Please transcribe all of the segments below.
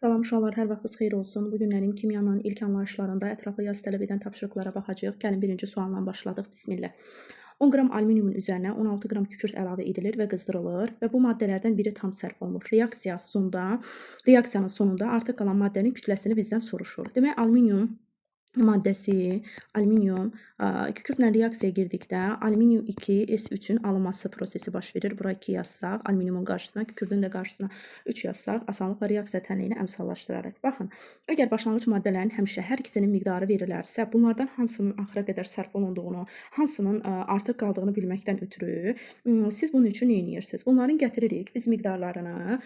Salam uşaqlar, hər vaxtınız xeyir olsun. Bu günlərin kimyanın ilk anlayışlarında ətraflı yazı tələb edən tapşırıqlara baxacağıq. Gəlin birinci sualla başladıq. Bismillah. 10 qram alüminiumun üzərinə 16 qram kükürt əlavə edilir və qızdırılır və bu maddələrdən biri tam sərf olunur. Reaksiyanın sonunda artıq qalan maddənin kütləsini bizdən soruşur. Demək, alüminium maddəsi, alüminium kükürtlə reaksiyaya girdikdə alüminium 2S3-ün alınması prosesi baş verir. Bura 2 yazsaq, alüminiumun qarşısına, kükürdün də qarşısına 3 yazsaq, asanlıqla reaksiya tənliyini əmsallaşdırarıq. Baxın, əgər başlanğıc maddələrin həmişə hər ikisinin miqdarı verilərsə, bunlardan hansının axıra qədər sərf olunduğunu, hansının artıq qaldığını bilməkdən ötürü siz bunun üçün nə edirsiniz? Bunların gətiririk biz miqdarlarını.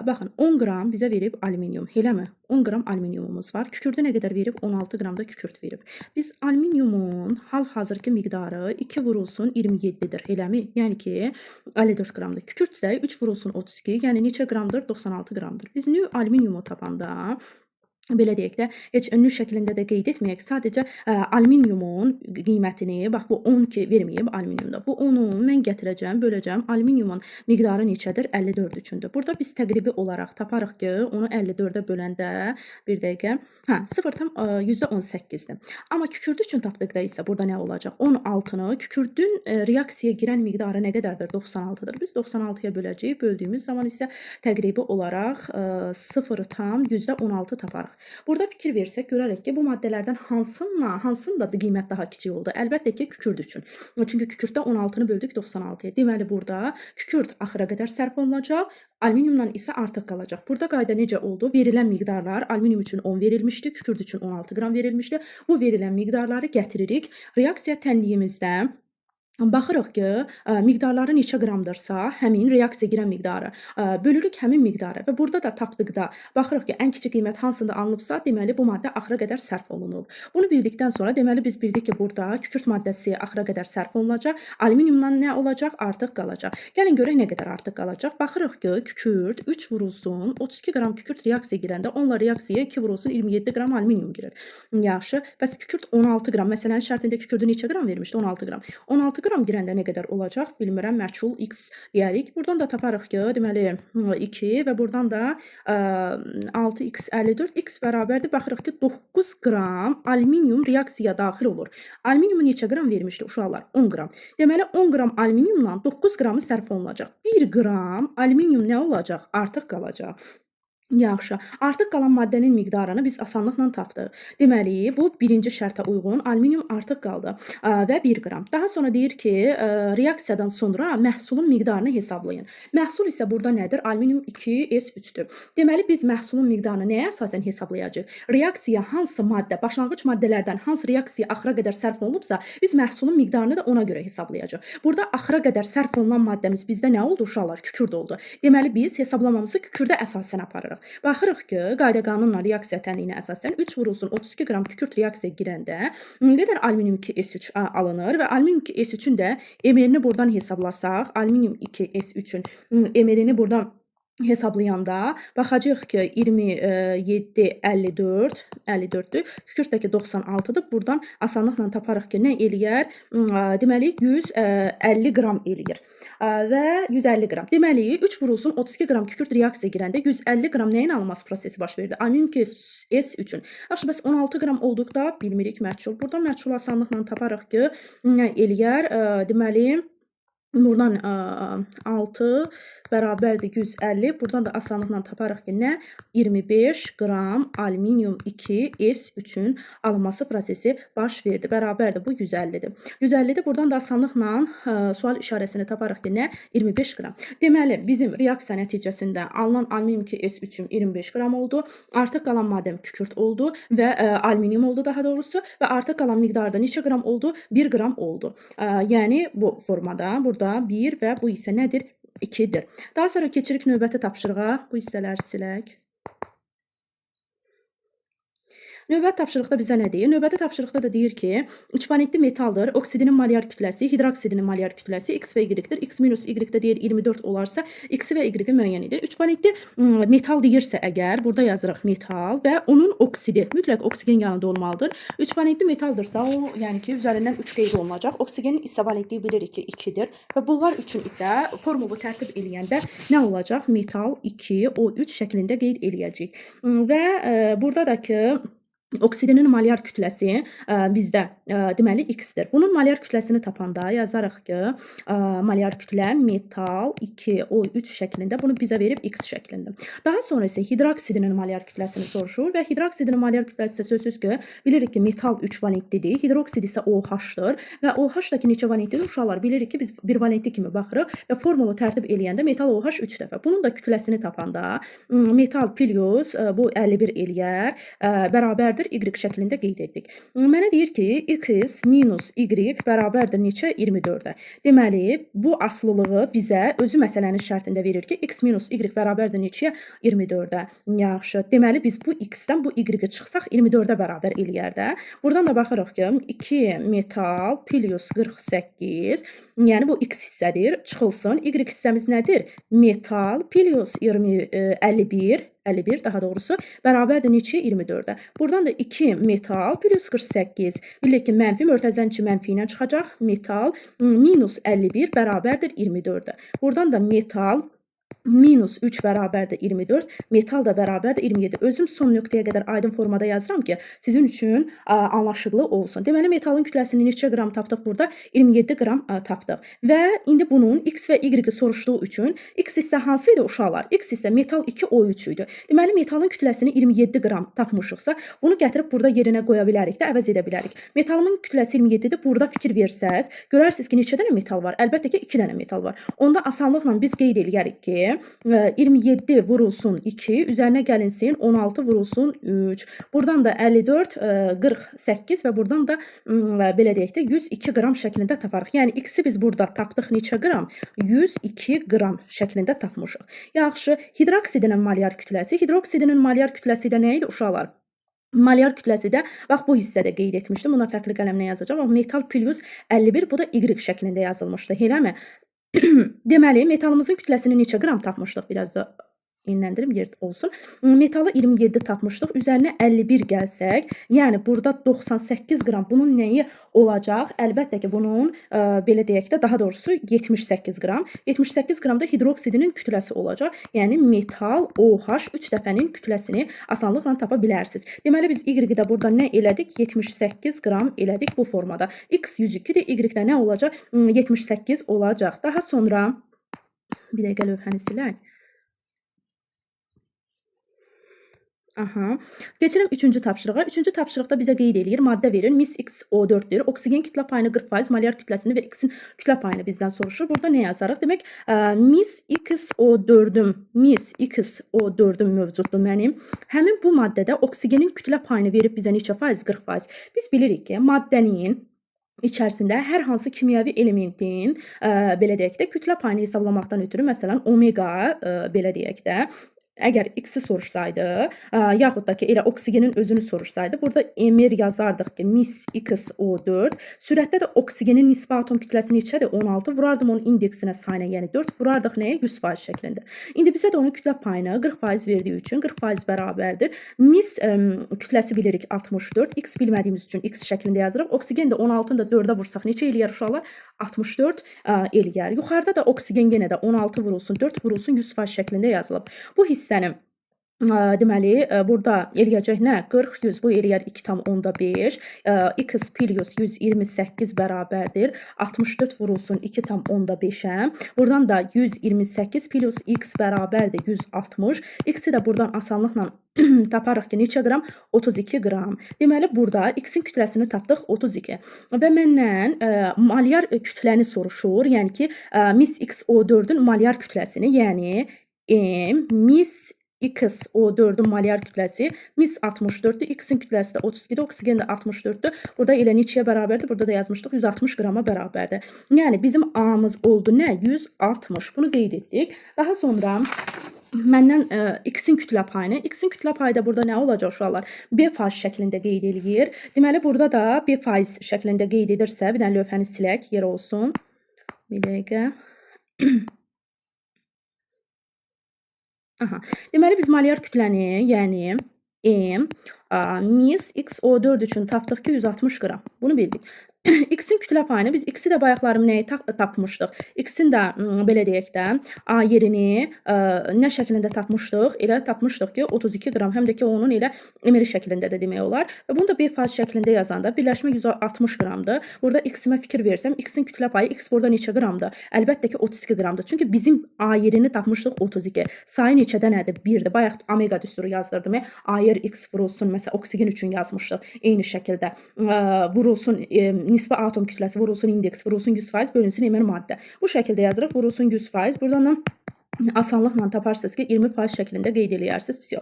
Baxın, 10 qram bizə verib alüminium, eləmi? 10 qram alüminiumumuz var. Kükürdü nə qədər verib? 16 qram da kükürt verib. Biz alüminiumun hal-hazırki miqdarı 2 vurulsun 27-dir, eləmi? Yəni ki, 54 qramdır. Kükürt isə 3 vurulsun 32, yəni neçə qramdır? 96 qramdır. Biz növ alüminiumu tapanda belə deyək də, heç növ şəklində də qeyd etməyək. Sadəcə alüminiumun qiymətini, bax bu 10 ki verməyib alüminiumda. Bu 10-u mən gətirəcəm, böləcəm. Alüminiumun miqdarı neçədir? 54 üçündür. Burada biz təqribi olaraq taparıq ki, onu 54-ə böləndə bir dəqiqə, 0,18-dir. Amma kükürdü üçün tapdıqda isə burada nə olacaq? 16-nı kükürdün reaksiyaya girən miqdarı nə qədərdir? 96-dır. Biz 96-ya böləcəyik. Böldüyümüz zaman isə təqribi olaraq 0,16 taparıq. Burada fikir versək, görərək ki, bu maddələrdən hansında qiymət daha kiçik oldu? Əlbəttə ki, kükürd üçün. Çünki kükürddə 16-nı böldük 96-ya. Deməli, burada kükürd axıra qədər sərf olunacaq, alüminiumdan isə artıq qalacaq. Burada qayda necə oldu? Verilən miqdarlar alüminium üçün 10 verilmişdi, kükürd üçün 16 qram verilmişdi. Bu verilən miqdarları gətiririk. Reaksiya tənliyimizdə baxırıq ki, miqdarları neçə qramdırsa, həmin reaksiyaya girən miqdarı bölürük həmin miqdarı və burada da tapdıqda baxırıq ki, ən kiçik qiymət hansında alınıbsa, deməli bu maddə axıra qədər sərf olunub. Bunu bildikdən sonra deməli biz bildik ki, burada kükürt maddəsi axıra qədər sərf olunacaq, alüminiumdan nə olacaq? Artıq qalacaq. Gəlin görək nə qədər artıq qalacaq. Baxırıq ki, kükürt 3 vurulsun 32 qram kükürt reaksiyaya girəndə onunla reaksiyaya 2 vurulsun 27 qram alüminium girir. Yaxşı, bəs kükürt 16 qram, məsələnin şərtində kükürdü neçə qram vermişdi? 16 qram. 16 qram girəndə nə qədər olacaq? Bilmirəm, məchul x deyərik. Buradan da taparıq ki, deməli 2 və buradan da 6x 54 x bərabərdir. Baxırıq ki, 9 qram alüminium reaksiyaya daxil olur. Alüminiumu neçə qram vermişdi uşaqlar? 10 qram. Deməli 10 qram alüminiumdan 9 qramı sərf olunacaq. 1 qram alüminium nə olacaq? Artıq qalacaq. Yaxşı, artıq qalan maddənin miqdarını biz asanlıqla tapdıq. Deməli, bu birinci şərtə uyğun alüminium artıq qaldı və 1 qram. Daha sonra deyir ki, reaksiyadan sonra məhsulun miqdarını hesablayın. Məhsul isə burada nədir? Alüminium 2S3-dür. Deməli, biz məhsulun miqdarını nəyə əsasən hesablayacağıq? Reaksiya hansı maddə, başlanğıc maddələrdən hansı reaksiya axıra qədər sərf olunubsa, biz məhsulun miqdarını da ona görə hesablayacağıq. Burada axıra qədər sərf olunan maddəmiz bizdə nə oldu uşaqlar? Kükürd oldu. Deməli, biz hesablamamızı kükürdə əsasən aparırıq. Baxırıq ki, qayda-qanunla reaksiya tənliyinə əsasən 3 vurulsun 32 qram kükürt reaksiyaya girəndə nə qədər alüminium 2S3 alınır və alüminium 2S3-ün də emerini buradan hesablasaq, alüminium 2S3-ün emerini buradan hesablayanda baxacağıq ki, 27, 54, 54-dür. Kükürtdəki 96-dır. Buradan asanlıqla taparıq ki, nə eləyər? Deməli, 150 qram eləyir və 150 qram. Deməli, 3 vurulsun 32 qram kükürt reaksiyaya girəndə 150 qram nəyin alınması prosesi baş verdi? Alüminium S üçün. Yaxşı, bəs 16 qram olduqda bilmirik məchul. Buradan məchul asanlıqla taparıq ki, nə eləyər? Deməli, buradan 6 bərabərdir 150. Buradan da asanlıqla taparıq ki, nə? 25 qram alüminium 2S3-ün alınması prosesi baş verdi. Bərabərdir, bu 150-dir. 150-dir. Buradan da asanlıqla sual işarəsini taparıq ki, nə? 25 qram. Deməli, bizim reaksiya nəticəsində alınan alüminium 2S3-ün 25 qram oldu. Artıq qalan maddəm kükürt oldu və alüminium oldu daha doğrusu və artıq qalan miqdarda neçə qram oldu? 1 qram oldu. Yəni, bu formada burada 1 və bu isə nədir? 2-dir. Daha sonra keçirik növbəti tapşırığa. Bu hissələri silək. Növbəti tapşırıqda bizə nə deyir? Növbəti tapşırıqda da deyir ki, 3 valentli metaldır. Oksidinin molyar kütləsi, hidroksidinin molyar kütləsi x və y-dir. X minus y-də deyir 24 olarsa, x-i və y-i müəyyən edir. 3 valentli metal deyirsə əgər, burada yazırıq metal və onun oksidi mütləq oksigen yanında olmalıdır. 3 valentli metaldırsa, o yəni ki, üzərindən 3 qeyd olunacaq. Oksigenin isə valentliyi bilirik ki, 2-dir və bunlar üçün isə formulu tərtib eləyəndə nə olacaq? Metal 2O3 şəklində qeyd eləyəcəyik. Və burada da ki, oksidinin molyar kütləsi bizdə deməli x-dir. Bunun molyar kütləsini tapanda yazarıq ki, molyar kütlə metal 2O3 şəklində, bunu bizə verib x şəklində. Daha sonra isə hidroksidinin molyar kütləsini soruşur və hidroksidinin molyar kütləsi isə sözsüz ki, bilirik ki, metal 3 valentlidir, hidroksid isə OH-dır və OH-dakı neçə valentlidir? Uşaqlar bilirik ki, biz 1 valentli kimi baxırıq və formulu tərtib eləyəndə metal OH 3 dəfə. Bunun da kütləsini tapanda metal plus bu 51 eləyər, bərabərdir y şəklində qeyd etdik. Mənə deyir ki, x minus y bərabərdir neçə? 24-ə. Deməli, bu aslılığı bizə özü məsələnin şərtində verir ki, x minus y bərabərdir neçəyə? 24-ə. Yaxşı. Deməli, biz bu x-dən bu y-i çıxsaq 24-ə bərabər eləyər də. Buradan da baxırıq ki, 2 metal plus 48, yəni bu x hissədir, çıxılsın. Y hissəmiz nədir? Metal plus 51 daha doğrusu bərabərdir neçəyə? 24-ə. Buradan da 2 metal plus 48. Bilirik ki, mənfi mörtəzənin içi mənfi ilə çıxacaq. Metal minus 51 bərabərdir 24-ə. Buradan da metal minus 3 bərabərdir 24, metal da bərabərdir 27. Özüm son nöqtəyə qədər aydın formada yazıram ki, sizin üçün anlaşıqlı olsun. Deməli, metalın kütləsini neçə qram tapdıq burada? 27 qram tapdıq. Və indi bunun x və y-i soruşduğu üçün x isə hansı idi uşaqlar? X isə metal 2O3 idi. Deməli, metalın kütləsini 27 qram tapmışıqsa, bunu gətirib burada yerinə qoya bilərik də, əvəz edə bilərik. Metalın kütləsi 27-dir. Burada fikir versəz, görərsiniz ki, neçə dənə metal var? Əlbəttə ki, 2 dənə metal var. Onda asanlıqla biz qeyd eləyərik ki, 27 vurulsun 2, üzərinə gəlinsin 16 vurulsun 3. Buradan da 54, 48 və buradan da belə deyək də 102 qram şəklində taparıq. Yəni x-i biz burada tapdıq neçə qram? 102 qram şəklində tapmışıq. Yaxşı, hidroksidinin molyar kütləsi. Hidroksidinin molyar kütləsi də nə idi uşaqlar? Molyar kütləsi də, bax bu hissədə qeyd etmişdim. Buna fərqli qələmlə yazacağam. Metal plus 51, bu da y şəklində yazılmışdı. Eləmi? Deməli, metalımızın kütləsini neçə qram tapmışdıq? Biraz da enləndirim, yer olsun. Metalı 27 tapmışdıq. Üzərinə 51 gəlsək, yəni burada 98 qram bunun nəyi olacaq? Əlbəttə ki, bunun belə deyək də, daha doğrusu 78 qram. 78 qram da hidroksidinin kütləsi olacaq. Yəni metal OH 3 dəfənin kütləsini asanlıqla tapa bilərsiniz. Deməli, biz y-i də burada nə elədik? 78 qram elədik bu formada. X 102-dir, y-də nə olacaq? 78 olacaq. Daha sonra bir dəqiqə lövhəni silək. Aha. Keçirəm 3-cü tapşırığa. 3-cü tapşırıqda bizə qeyd eləyir, maddə verir. Mis XO4-dür. Oksigen kütlə payını 40%, molyar kütləsini və X-in kütlə payını bizdən soruşur. Burada nə yazarıq? Demək, mis XO4-üm mövcuddur mənim. Həmin bu maddədə oksigenin kütlə payını verib bizə neçə faiz? 40%. Biz bilirik ki, maddənin içərisində hər hansı kimyəvi elementin belə deyək də kütlə payını hesablamaqdan ötürü, məsələn, omega belə deyək də, əgər x-i soruşsaydı, yaxud da ki, elə oksigenin özünü soruşsaydı, burada Mr yazardıq ki, mis XO4. Sürətdə də oksigenin nisbi atom kütləsi neçədir? 16. Vurardım onun indeksinə, sayına, yəni 4. Vurardıq nəyə? 100% şəklində. İndi bizə də onun kütlə payını 40% verdiyi üçün 40% bərabərdir. Mis kütləsi bilirik 64. X bilmədiyimiz üçün x şəklində yazırıq. Oksigen də 16-nı da 4-ə vursaq neçə eləyər uşaqlar? 64 eləyər. Yuxarıda da oksigen yenə də 16 vurulsun, 4 vurulsun 100% şəklində yazılıb. Bu hissənin deməli, burada eləyəcək nə? 40, 100, bu eləyər 2,5. X plus 128 bərabərdir. 64 vurulsun 2,5-ə. Buradan da 128 plus x bərabərdir 160. X-i də buradan asanlıqla taparıq ki, neçə qram? 32 qram. Deməli, burada x-in kütləsini tapdıq 32. Və məndən molyar kütləni soruşur. Yəni ki, mis XO4-ün molyar kütləsini, yəni mis XO4-ün molyar kütləsi mis 64-dür. X-in kütləsi də 32-dir. Oksigen də 64-dür. Burada elə neçəyə bərabərdir? Burada da yazmışdıq 160 qrama bərabərdir. Yəni bizim A-mız oldu nə? 160. Bunu qeyd etdik. Daha sonra məndən x-in kütlə payını, x-in kütlə payı da burada nə olacaq uşaqlar? B faiz şəklində qeyd eləyir. Deməli, burada da B faiz şəklində qeyd edirsə, bir dənə lövhəni silək, yer olsun. Bir dəqiqə. Aha. Deməli, biz malyar kütləni, yəni M mis XO4 üçün tapdıq ki, 160 qram. Bunu bildik. X-in kütlə payını biz X-i də bayaqlarım nəyi tapmışdıq? X-in də belə deyək də A yerini nə şəklində tapmışdıq? Elə tapmışdıq ki, 32 qram, həm də ki, onun elə emiri şəklində də demək olar. Və bunu da B faiz şəklində yazanda birləşmə 160 qramdır. Burada X-imə fikir versəm, X-in kütlə payı X burada neçə qramdır? Əlbəttə ki, 32 qramdır. Çünki bizim A yerini tapmışdıq 32. Sayı neçədə nədir? 1-dir. Bayaq omega düsturu yazdırdım. A yer X vurulsun, məsələn, oksigen üçün yazmışdıq. Eyni şəkildə vurulsun nisbi atom kütləsi, vurulsun indeks, vurulsun 100%, bölünsün emir maddə. Bu şəkildə yazırıq, vurulsun 100%. Buradan da asanlıqla taparsınız ki, 20% şəklində qeyd eləyərsiniz.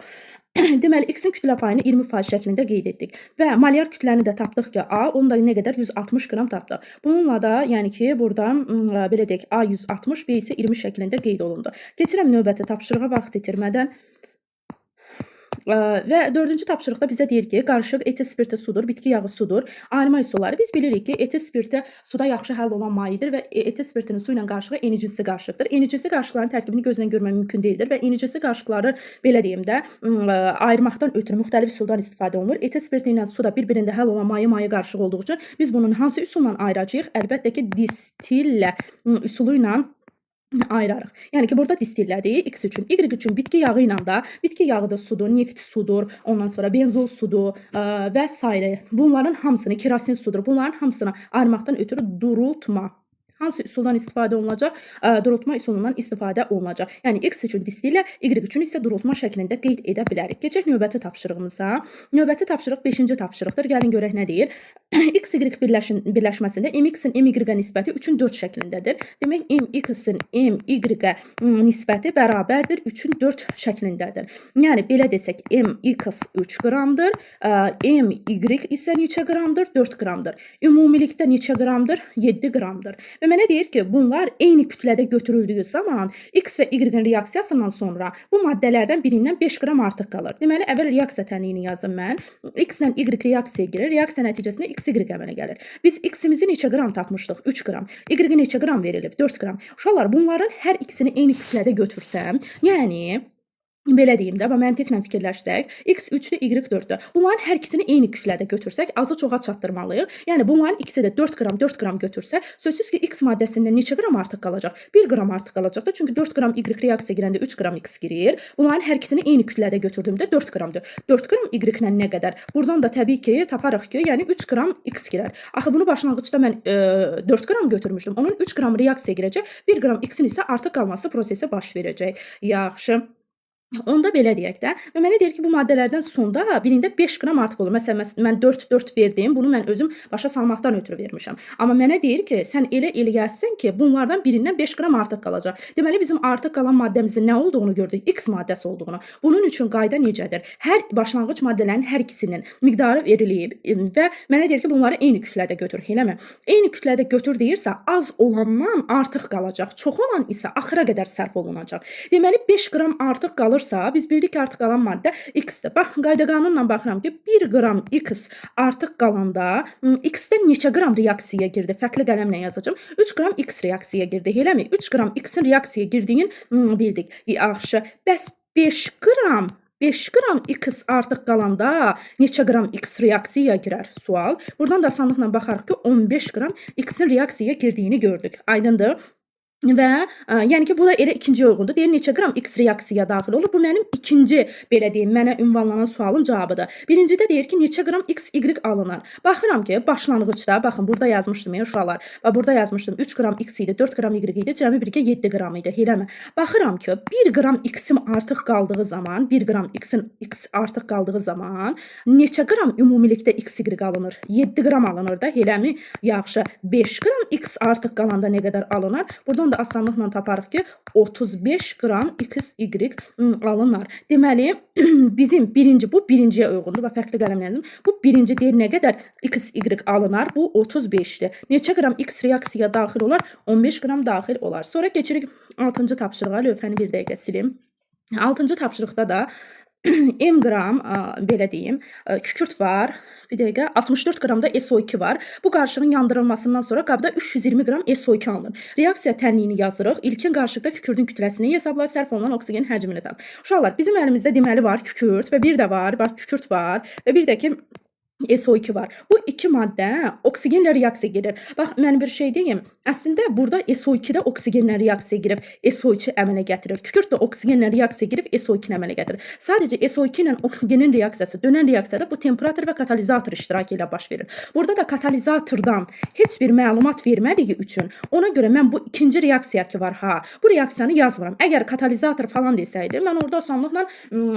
Deməli, X-in kütlə payını 20% şəklində qeyd etdik. Və malyar kütləni də tapdıq ki, A, onu da nə qədər? 160 qram tapdıq. Bununla da, yəni ki, burada belə deyək, A 160, B isə 20 şəklində qeyd olundu. Keçirəm növbəti tapşırığa vaxt itirmədən. Və 4-cü tapşırıqda bizə deyir ki, qarışıq etil spirti sudur, bitki yağı sudur, ayırma üsulları. Biz bilirik ki, etil spirti suda yaxşı həll olan mayedir və etil spirtinin su ilə qarışığı enicinsi qarışıqdır. Enicinsi qarışıqların tərkibini gözdən görmək mümkün deyildir və enicinsi qarışıqları belə deyim də ayırmaqdan ötürü müxtəlif üsuldan istifadə olunur. Etil spirti ilə su da bir-birində həll olan maye qarışığı olduğu üçün biz bunun hansı üsulla ayıracağıq? Əlbəttə ki, distillə üsulu ilə ayırarıq. Yəni ki, burada distillədir X üçün. Y üçün bitki yağı ilə da, bitki yağı da sudur, neft sudur, ondan sonra benzol sudur və s. Bunların hamısını, kerosin sudur. Bunların hamısını ayırmaqdan ötürü durultma. Hansı üsuldan istifadə olunacaq? Durultma üsulundan istifadə olunacaq. Yəni, X üçün distillə, Y üçün isə durultma şəklində qeyd edə bilərik. Keçək növbəti tapşırığımıza. Növbəti tapşırıq 5-ci tapşırıqdır. Gəlin görək nə deyir. X-Y birləşməsində MX-in MY-ə nisbəti 3-ün 4 şəklindədir. Demək, MX-in MY-ə nisbəti bərabərdir 3-ün 4 şəklindədir. Yəni, belə desək, MX 3 qramdır, MY isə neçə qramdır? 4 qramdır. Ümumilikdə neçə qramdır? 7 qramdır. Və mənə deyir ki, bunlar eyni kütlədə götürüldüyü zaman X və Y-in reaksiyasından sonra bu maddələrdən birindən 5 qram artıq qalır. Deməli, əvvəl reaksiya tənliyini yazdım mən. X ilə Y reaksiyaya girir. Reaksiya nəticəsində XY əmələ gəlir. Biz X-imizi neçə qram tapmışdıq? 3 qram. Y-ə neçə qram verilib? 4 qram. Uşaqlar, bunların hər ikisini eyni kütlədə götürsəm, yəni belə deyim də, məntiqlə fikirləşsək, X 3-dür, Y 4-dür. Bunların hər ikisini eyni kütlədə götürsək, azı çoxa çatdırmalıyıq. Yəni, bunların ikisi də 4 qram götürsə, sözsüz ki, X maddəsində neçə qram artıq qalacaq? 1 qram artıq qalacaqdır. Çünki 4 qram Y reaksiyaya girəndə 3 qram X girir. Bunların hər ikisini eyni kütlədə götürdüyümdə 4 qramdır. 4 qram Y-lə nə qədər? Buradan da təbii ki, taparıq ki, yəni 3 qram X girər. Axı, bunu başlanğıcda mən 4 qram götürmüşdüm. Onun 3 qram reaksiyaya girəcək, 1 qram X-in isə artıq qalması prosesi baş verəcək. Yaxşı. Onda belə deyək də, və mənə deyir ki, bu maddələrdən sonda birində 5 qram artıq olur. Məsələn, mən 4 verdim, bunu mən özüm başa salmaqdan ötürü vermişəm. Amma mənə deyir ki, sən elə eləyərsən ki, bunlardan birindən 5 qram artıq qalacaq. Deməli, bizim artıq qalan maddəmizin nə olduğunu gördük, X maddəsi olduğunu. Bunun üçün qayda necədir? Hər başlanğıc maddələrin hər ikisinin miqdarı verilib və mənə deyir ki, bunları eyni kütlədə götür, eləmi? Eyni kütlədə götür deyirsə, az olandan artıq qalacaq, çox olan isə axıra qədər sərf olunacaq. Deməli, 5 qram artıq qalır, biz bildik ki, artıq qalan maddə X-dir. Bax, qayda qanunla baxıram ki, 1 qram X artıq qalanda X-dən neçə qram reaksiyaya girdi? Fərqli qələmlə yazacağım. 3 qram X reaksiyaya girdi, eləmi? 3 qram X-in reaksiyaya girdiyini bildik. Yaxşı, bəs 5 qram X artıq qalanda neçə qram X reaksiyaya girər? Sual. Buradan da asanlıqla baxarıq ki, 15 qram X-in reaksiyaya girdiyini gördük. Aydındır? Və yəni ki, bu da elə ikinci uyğundur. Deyir, neçə qram X reaksiyaya daxil olur? Bu mənim ikinci, belə deyim, mənə ünvanlanan sualın cavabıdır. Birincidə deyir ki, neçə qram X, Y alınır? Baxıram ki, başlanğıcda, baxın, burada yazmışdım ya uşaqlar. Burada yazmışdım, 3 qram X idi, 4 qram Y idi, cəmi birgə 7 qram idi. Eləmi? Baxıram ki, 1 qram X-im artıq qaldığı zaman, 1 qram X artıq qaldığı zaman, neçə qram ümumilikdə X, Y alınır? 7 qram alınır da, eləmi? Yaxşı, 5 qram X artıq qalanda nə qədər alınır? Buradan da asanlıqla taparıq ki, 35 qram X, Y alınır. Deməli, bizim bu birinciyə uyğundur. Bax, fərqli qələmlə yazdım. Bu birinci deyir nə qədər X, Y alınır? Bu 35-dir. Neçə qram X reaksiyaya daxil olar? 15 qram daxil olar. Sonra keçirik 6-cı tapşırığa. Lövhəni bir dəqiqə silim. 6-cı tapşırıqda da M qram, belə deyim, kükürt var. Bir dəqiqə, 64 qram da SO2 var. Bu qarışığın yandırılmasından sonra qabda 320 qram SO2 alınır. Reaksiya tənliyini yazırıq. İlkin qarışıqda kükürdün kütləsini hesabla, sərf olunan oksigenin həcmini tap. Uşaqlar, bizim əlimizdə deməli var kükürt və bir də var, bax kükürt var və bir də ki SO2 var. Bu iki maddə oksigenlə reaksiya gedir. Bax, mən bir şey deyim. Əslində burada SO2-də oksigenlə reaksiya girib SO2 əmələ gətirir. Kükürt də oksigenlə reaksiya girib SO2-ni əmələ gətirir. Sadəcə SO2 ilə oksigenin reaksiyası, dönən reaksiyada bu temperatur və katalizator iştirakı ilə baş verir. Burada da katalizatordan heç bir məlumat vermədiyi üçün ona görə mən bu ikinci reaksiya ki var ha, bu reaksiyanı yazmıram. Əgər katalizator falan desəydi, mən orada asanlıqla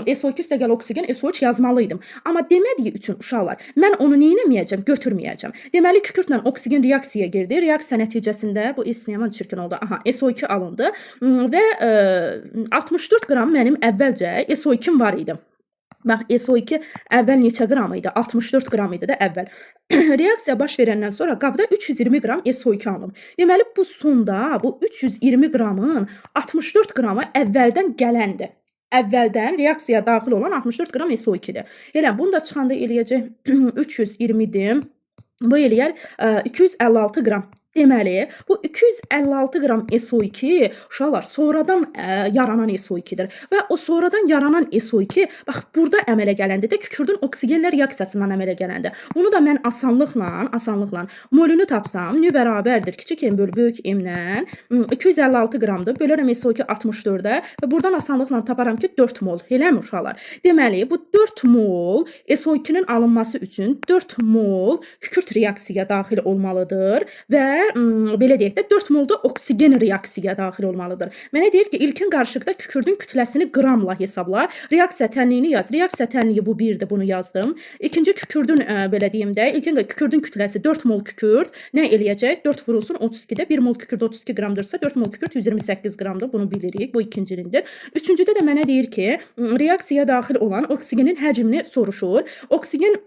SO2 üstə gəl oksigen SO3 yazmalıydım. Amma demədiyi üçün uşaqlar, mən onu neynəməyəcəm, götürməyəcəm. Deməli, kükürtlə oksigen reaksiyaya girdi. Reaksiya nəticəsində, bu S-yaman çirkin oldu. Aha, SO2 alındı və 64 qram mənim əvvəlcə SO2-m var idi. Bax, SO2 əvvəl neçə qram idi? 64 qram idi də əvvəl. Reaksiya baş verəndən sonra qabda 320 qram SO2 alınıb. Deməli, bu sonda bu 320 qramın 64 qramı əvvəldən gələndir. Əvvəldən reaksiyaya daxil olan 64 qram SO2-dir. Elə bunu da çıxanda eləyəcək 320-dir. Bu eləyər 256 qram. Deməli, bu 256 qram SO2 uşaqlar sonradan yaranan SO2-dir. Və o sonradan yaranan SO2 bax burada əmələ gələndə də kükürdün oksigenlə reaksiyasından əmələ gələndə. Bunu da mən asanlıqla molunu tapsam, nü bərabərdir kiçik M bölü böyük M-dən 256 qramdır. Bölərəm SO2 64-də və buradan asanlıqla taparam ki 4 mol. Eləmi uşaqlar? Deməli, bu 4 mol SO2-nin alınması üçün 4 mol kükürt reaksiyaya daxil olmalıdır və belə deyək də 4 mol da oksigen reaksiyaya daxil olmalıdır. Mənə deyir ki, ilkin qarışıqda kükürdün kütləsini qramla hesabla. Reaksiya tənliyini yaz. Reaksiya tənliyi bu 1-dir, bunu yazdım. İkinci kükürdün belə deyim də, ilkin kükürdün kütləsi 4 mol kükürt nə eləyəcək? 4 vurulsun 32-də 1 mol kükürt 32 qramdırsa 4 mol kükürt 128 qramdır. Bunu bilirik. Bu ikincinindir. Üçüncüdə də mənə deyir ki, reaksiyaya daxil olan oksigenin həcmini soruşur. Oksigen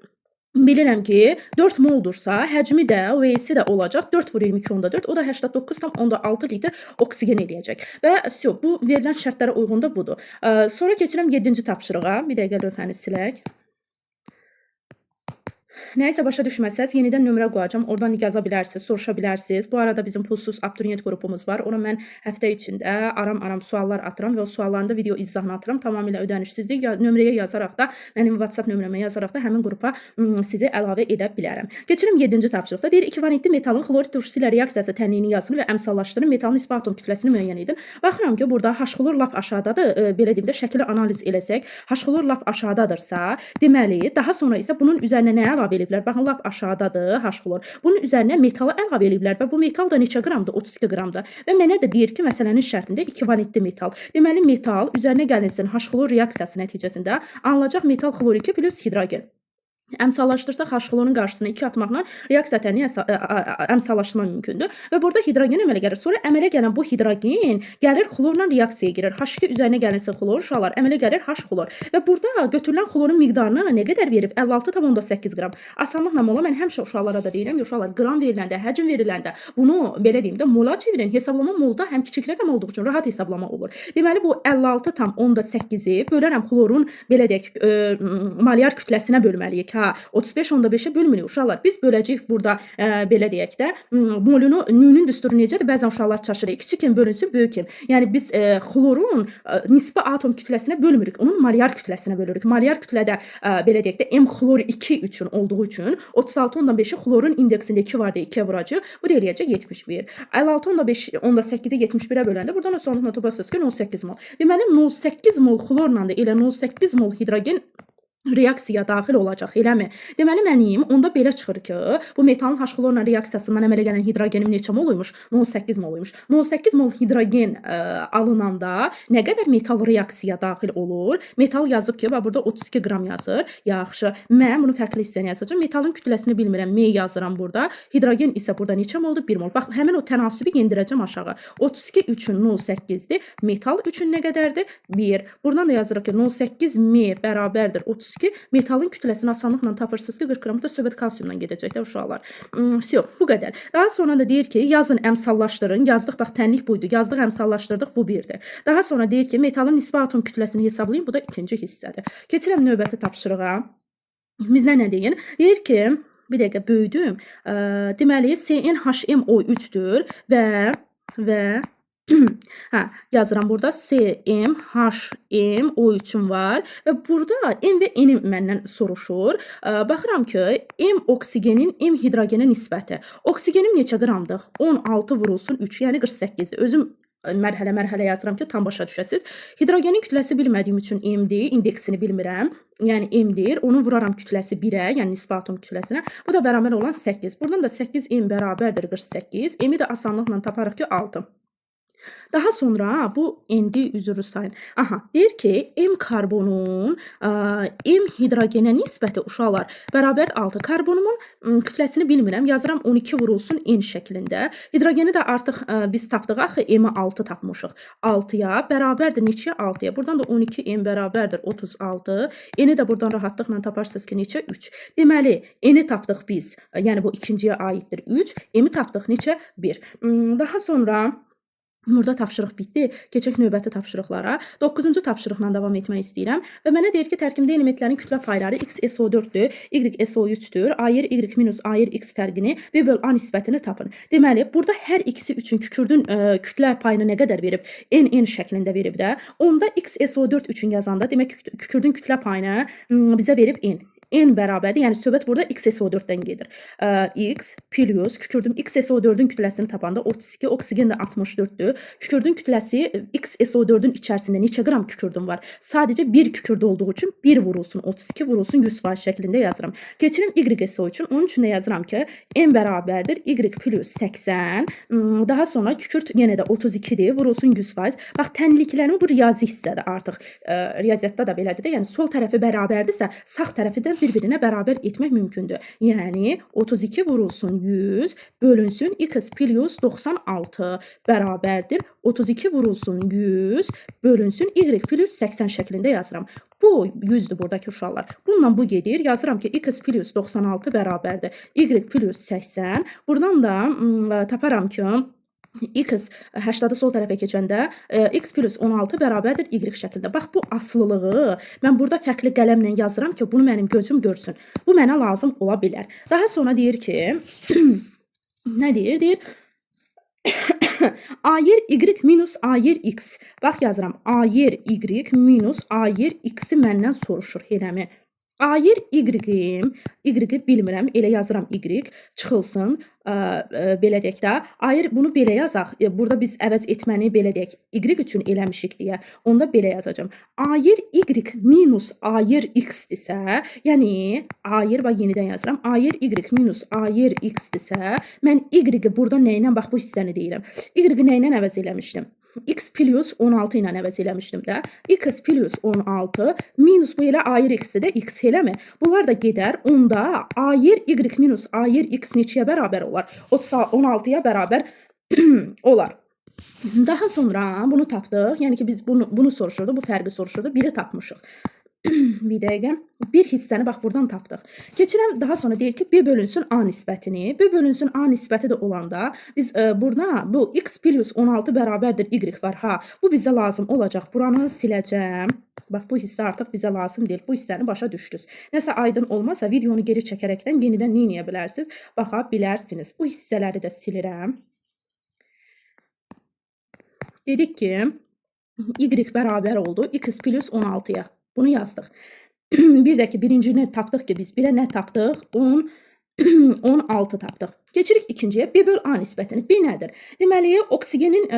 bilirəm ki 4 moldursa həcmi də V-si də olacaq 4 vur 22 onda 4 o da 89,6 litr oksigen eləyəcək. Və vəsə bu verilən şərtlərə uyğun da budur. Sonra keçirəm 7-ci tapşırığa. Bir dəqiqə lövhəni silək. Nəysə başa düşməsəz, yenidən nömrə qoyacağam. Oradan yaza bilərsiniz, soruşa bilərsiniz. Bu arada bizim pulsuz abituriyent qrupumuz var. Ona mən həftə içində aram-aram suallar atıram və o sualların da video izahını atıram. Tamamilə ödənişsizdir. Nömrəyə yazaraq da, mənim WhatsApp nömrəmə yazaraq da həmin qrupa sizi əlavə edə bilərəm. Keçirim 7-ci tapşırıqda. Deyir, 2 vanitli metalın xlorid turşusu ilə reaksiyası tənliyini yazın və əmsallaşdırın. Metalın nisbi atom kütləsini müəyyən edin. Baxıram ki, burada H-xlor lap aşağıdadır. Belə deyim də, şəkili analiz eləsək, H-xlor lap aşağıdadırsa, deməli, daha sonra isə bunun üzərinə nə əlavə eləyiblər? Baxın, lap aşağıdadır H-xlor. Bunun üzərinə metalı əlavə eləyiblər və bu metal da neçə qramdır? 32 qramdır. Və mənə də deyir ki, məsələnin şərtində 2 vanitli metal. Deməli, metal üzərinə gəlinsin H-xlor reaksiyası nəticəsində alınacaq metal xlor 2 plus hidrogen. Əmsallaşdırsaq H-xlorun qarşısına 2 atmaqla reaksiya tənliyi əmsallaşdırma mümkündür və burada hidrogen əmələ gəlir. Sonra əmələ gələn bu hidrogen gəlir xlorla reaksiyaya girir. H2 üzərinə gəlinsin xlor, uşaqlar, əmələ gəlir H-xlor. Və burada götürülən xlorun miqdarını nə qədər verib? 56,8 qram. Asanlıqla mola mən həmişə uşaqlara da deyirəm, uşaqlar qram veriləndə, həcm veriləndə bunu belə deyim də mola çevirin. Hesablama molda həm kiçik rəqəm olduğu üçün rahat hesablama olur. Deməli bu 56,8-i bölərəm xlorun belə deyək molyar kütləsinə bölməliyik. 35,5-ə bölmürük uşaqlar. Biz böləcəyik burada belə deyək də molunu nünün düsturu necədir? Bəzən uşaqlar çaşırır. Kiçik M bölünsün böyük M. Yəni biz xlorun nisbi atom kütləsinə bölmürük. Onun molyar kütləsinə bölürük. Molyar kütlədə belə deyək də M xlor 2 üçün olduğu üçün 36,5-i xlorun indeksində 2 var deyə 2-yə vuracaq. Bu da eləyəcək 71. 56,5-18-i 71-ə böləndə buradan sonluqla toplasınız ki 0,8 mol. Deməli 0,8 mol xlorla da elə 0,8 mol hidrogen reaksiyaya daxil olacaq, eləmi? Deməli, mənim onda belə çıxır ki, bu metalın H-xlorla reaksiyasından əmələ gələn hidrogenim neçə mol olmuş? 0,8 mol olmuş. 0,8 mol hidrogen alınanda nə qədər metal reaksiyaya daxil olur? Metal yazıb ki, burada 32 qram yazır. Yaxşı, mən bunu fərqli hissəni yazacağım. Metalın kütləsini bilmirəm, M yazıram burada. Hidrogen isə burada neçə moldur? 1 mol. Bax, həmin o tənasibi yendirəcəm aşağı. 32 üçün 0,8-dir. Metal üçün nə qədərdir? 1. Buradan da yazırıq ki, 0,8 M bərabərdir 32 ki, metalın kütləsini asanlıqla tapırsınız ki, 40 qramı da söhbət kalsiumdan gedəcək də uşaqlar. Vsyo, bu qədər. Daha sonra da deyir ki, yazın əmsallaşdırın. Yazdıq, bax, tənlik buydu. Yazdıq, əmsallaşdırdıq, bu 1-dir. Daha sonra deyir ki, metalın nisbi atom kütləsini hesablayın. Bu da 2-ci hissədir. Keçirəm növbəti tapşırığa. Bizdə nə deyir? Deyir ki, bir dəqiqə böyüdüm. Deməli, CnHmO3-dür və hə, yazıram burada CmHmO3-üm var və burada M və N-i məndən soruşur. Baxıram ki, M oksigenin M hidrogenə nisbəti. Oksigenim neçə qramdır? 16 vurulsun 3, yəni 48-dir. Özüm mərhələ yazıram ki, tam başa düşəsiz. Hidrogenin kütləsi bilmədiyim üçün M-dir, indeksini bilmirəm. Yəni M-dir. Onu vuraram kütləsi 1-ə, yəni nisbi atom kütləsinə. Bu da bərabər olan 8. Buradan da 8M bərabərdir 48. M-i də asanlıqla taparıq ki, 6. Daha sonra bu N-di üzrü sayın. Aha, deyir ki, M karbonun M hidrogenə nisbəti uşaqlar bərabər 6. Karbonumun kütləsini bilmirəm. Yazıram 12 vurulsun N şəklində. Hidrogeni də artıq biz tapdıq axı M-i 6 tapmışıq. 6-ya bərabərdir neçəyə? 6-ya. Buradan da 12M bərabərdir 36. N-i də buradan rahatlıqla taparsınız ki, neçə? 3. Deməli, N-i tapdıq biz. Yəni bu ikinciyə aiddir 3. M-i tapdıq neçə? 1. Daha sonra burada tapşırıq bitdi. Keçək növbəti tapşırıqlara. 9-cu tapşırıqla davam etmək istəyirəm. Və mənə deyir ki, tərkibində elementlərin kütlə payları XSO4-dür, YSO3-dür, AY, Y minus AY, X fərqini V böl A nisbətini tapın. Deməli, burada hər ikisi üçün kükürdün kütlə payını nə qədər verib? N şəklində verib də. Onda XSO4 üçün yazanda, demək kükürdün kütlə payını bizə verib N. N bərabərdir. Yəni söhbət burada XSO4-dən gedir. X plus kükürdüm XSO4-ün kütləsini tapanda 32, oksigen də 64-dür. Kükürdün kütləsi XSO4-ün içərisində neçə qram kükürdüm var? Sadəcə 1 kükürd olduğu üçün 1 vurulsun 32 vurulsun 100% şəklində yazıram. Keçirim YSO üçün. Onun üçün də yazıram ki, N bərabərdir Y plus 80. Daha sonra kükürd yenə də 32-dir. Vurulsun 100%. Bax, tənliklərimi bu riyazi hissədir artıq. Riyaziyyatda da belədir də. Yəni sol tərəfi bərabərdirsə, sağ tərəfi də bir-birinə bərabər etmək mümkündür. Yəni 32 vurulsun 100 bölünsün X plus 96 bərabərdir 32 vurulsun 100 bölünsün Y plus 80 şəklində yazıram. Bu 100'dür buradakı uşaqlar. Bununla bu gedir. Yazıram ki, X plus 96 bərabərdir Y plus 80. Buradan da taparam ki, X 80'ı sol tərəfə keçəndə X plus 16 bərabərdir Y şəklində. Bax, bu aslılığı mən burada fərqli qələmlə yazıram ki, bunu mənim gözüm görsün. Bu mənə lazım ola bilər. Daha sonra deyir ki, nə deyir? Deyir, AY, Y minus AY, X. Bax, yazıram. AY, Y minus AY, X-i məndən soruşur. Eləmi? AY, Y-i bilmirəm. Elə yazıram Y. Çıxılsın. Belə deyək də. AY, bunu belə yazaq. Burada biz əvəz etməni belə deyək. Y üçün eləmişik deyə. Onda belə yazacağım. AY, Y minus AY, X-dirsə, yəni AY, bax, yenidən yazıram. AY, Y minus AY, X-dirsə, mən Y-i burada nə ilə, bax, bu hissəni deyirəm. Y-i nə ilə əvəz eləmişdim? X plus 16 ilə əvəz eləmişdim də. X plus 16 minus bu elə AY X-i də X eləmi? Bunlar da gedər. Onda AY, Y minus AY X neçəyə bərabər olar? 16-ya bərabər olar. Daha sonra bunu tapdıq. Yəni ki, biz bunu soruşurdu, bu fərqi soruşurdu. Biri tapmışıq. Bir dəqiqə. Bir hissəni bax buradan tapdıq. Keçirəm, daha sonra deyir ki, B bölünsün A nisbətini. B bölünsün A nisbəti də olanda biz burada bu X plus 16 bərabərdir Y var. Ha, bu bizə lazım olacaq. Buranı siləcəm. Bax, bu hissə artıq bizə lazım deyil. Bu hissəni başa düşdünüz. Nəsə aydın olmasa videonu geri çəkərəkdən yenidən nə edə bilərsiniz? Baxa bilərsiniz. Bu hissələri də silirəm. Dedik ki, Y bərabər oldu X plus 16-ya. Bunu yazdıq. Bir də ki, birincini tapdıq ki, biz birə nə tapdıq? 16 tapdıq. Keçirik ikinciyə. B böl A nisbətini. B nədir? Deməli, oksigenin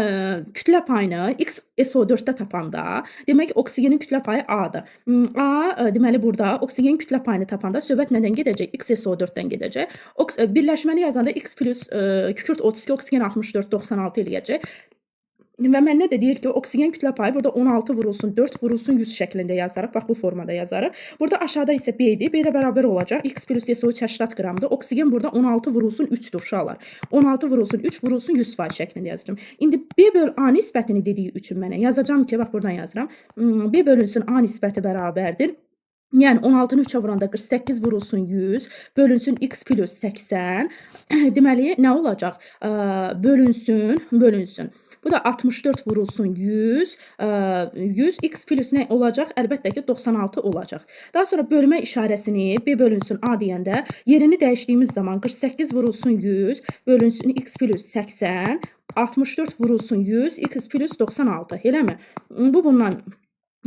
kütlə payını XSO4-də tapanda, demək, oksigenin kütlə payı A-dır. A, deməli, burada oksigenin kütlə payını tapanda söhbət nədən gedəcək? XSO4-dən gedəcək. Birləşməni yazanda X plus kükürt 32, oksigen 64, 96 eləyəcək. Və məndən də deyir ki, oksigen kütlə payı burada 16 vurulsun 4 vurulsun 100 şəklində yazarıq. Bax, bu formada yazarıq. Burada aşağıda isə B-dir. B də bərabər olacaq. X plus YSO3 80 qramdır. Oksigen burada 16 vurulsun 3-dür uşaqlar. 16 vurulsun 3 vurulsun 100% şəklində yazacağım. İndi B böl A nisbətini dediyi üçün mənə yazacağım ki, bax, buradan yazıram. B bölünsün A nisbəti bərabərdir Yəni 16-nı 3-ə vuranda 48 vurulsun 100, bölünsün x plus 80. Deməli, nə olacaq? Bölünsün. Bu da 64 vurulsun 100, 100 x plus nə olacaq? Əlbəttə ki, 96 olacaq. Daha sonra bölmə işarəsini b bölünsün a deyəndə yerini dəyişdiyimiz zaman 48 vurulsun 100, bölünsün x plus 80, 64 vurulsun 100, x plus 96. Eləmi? Bu bundan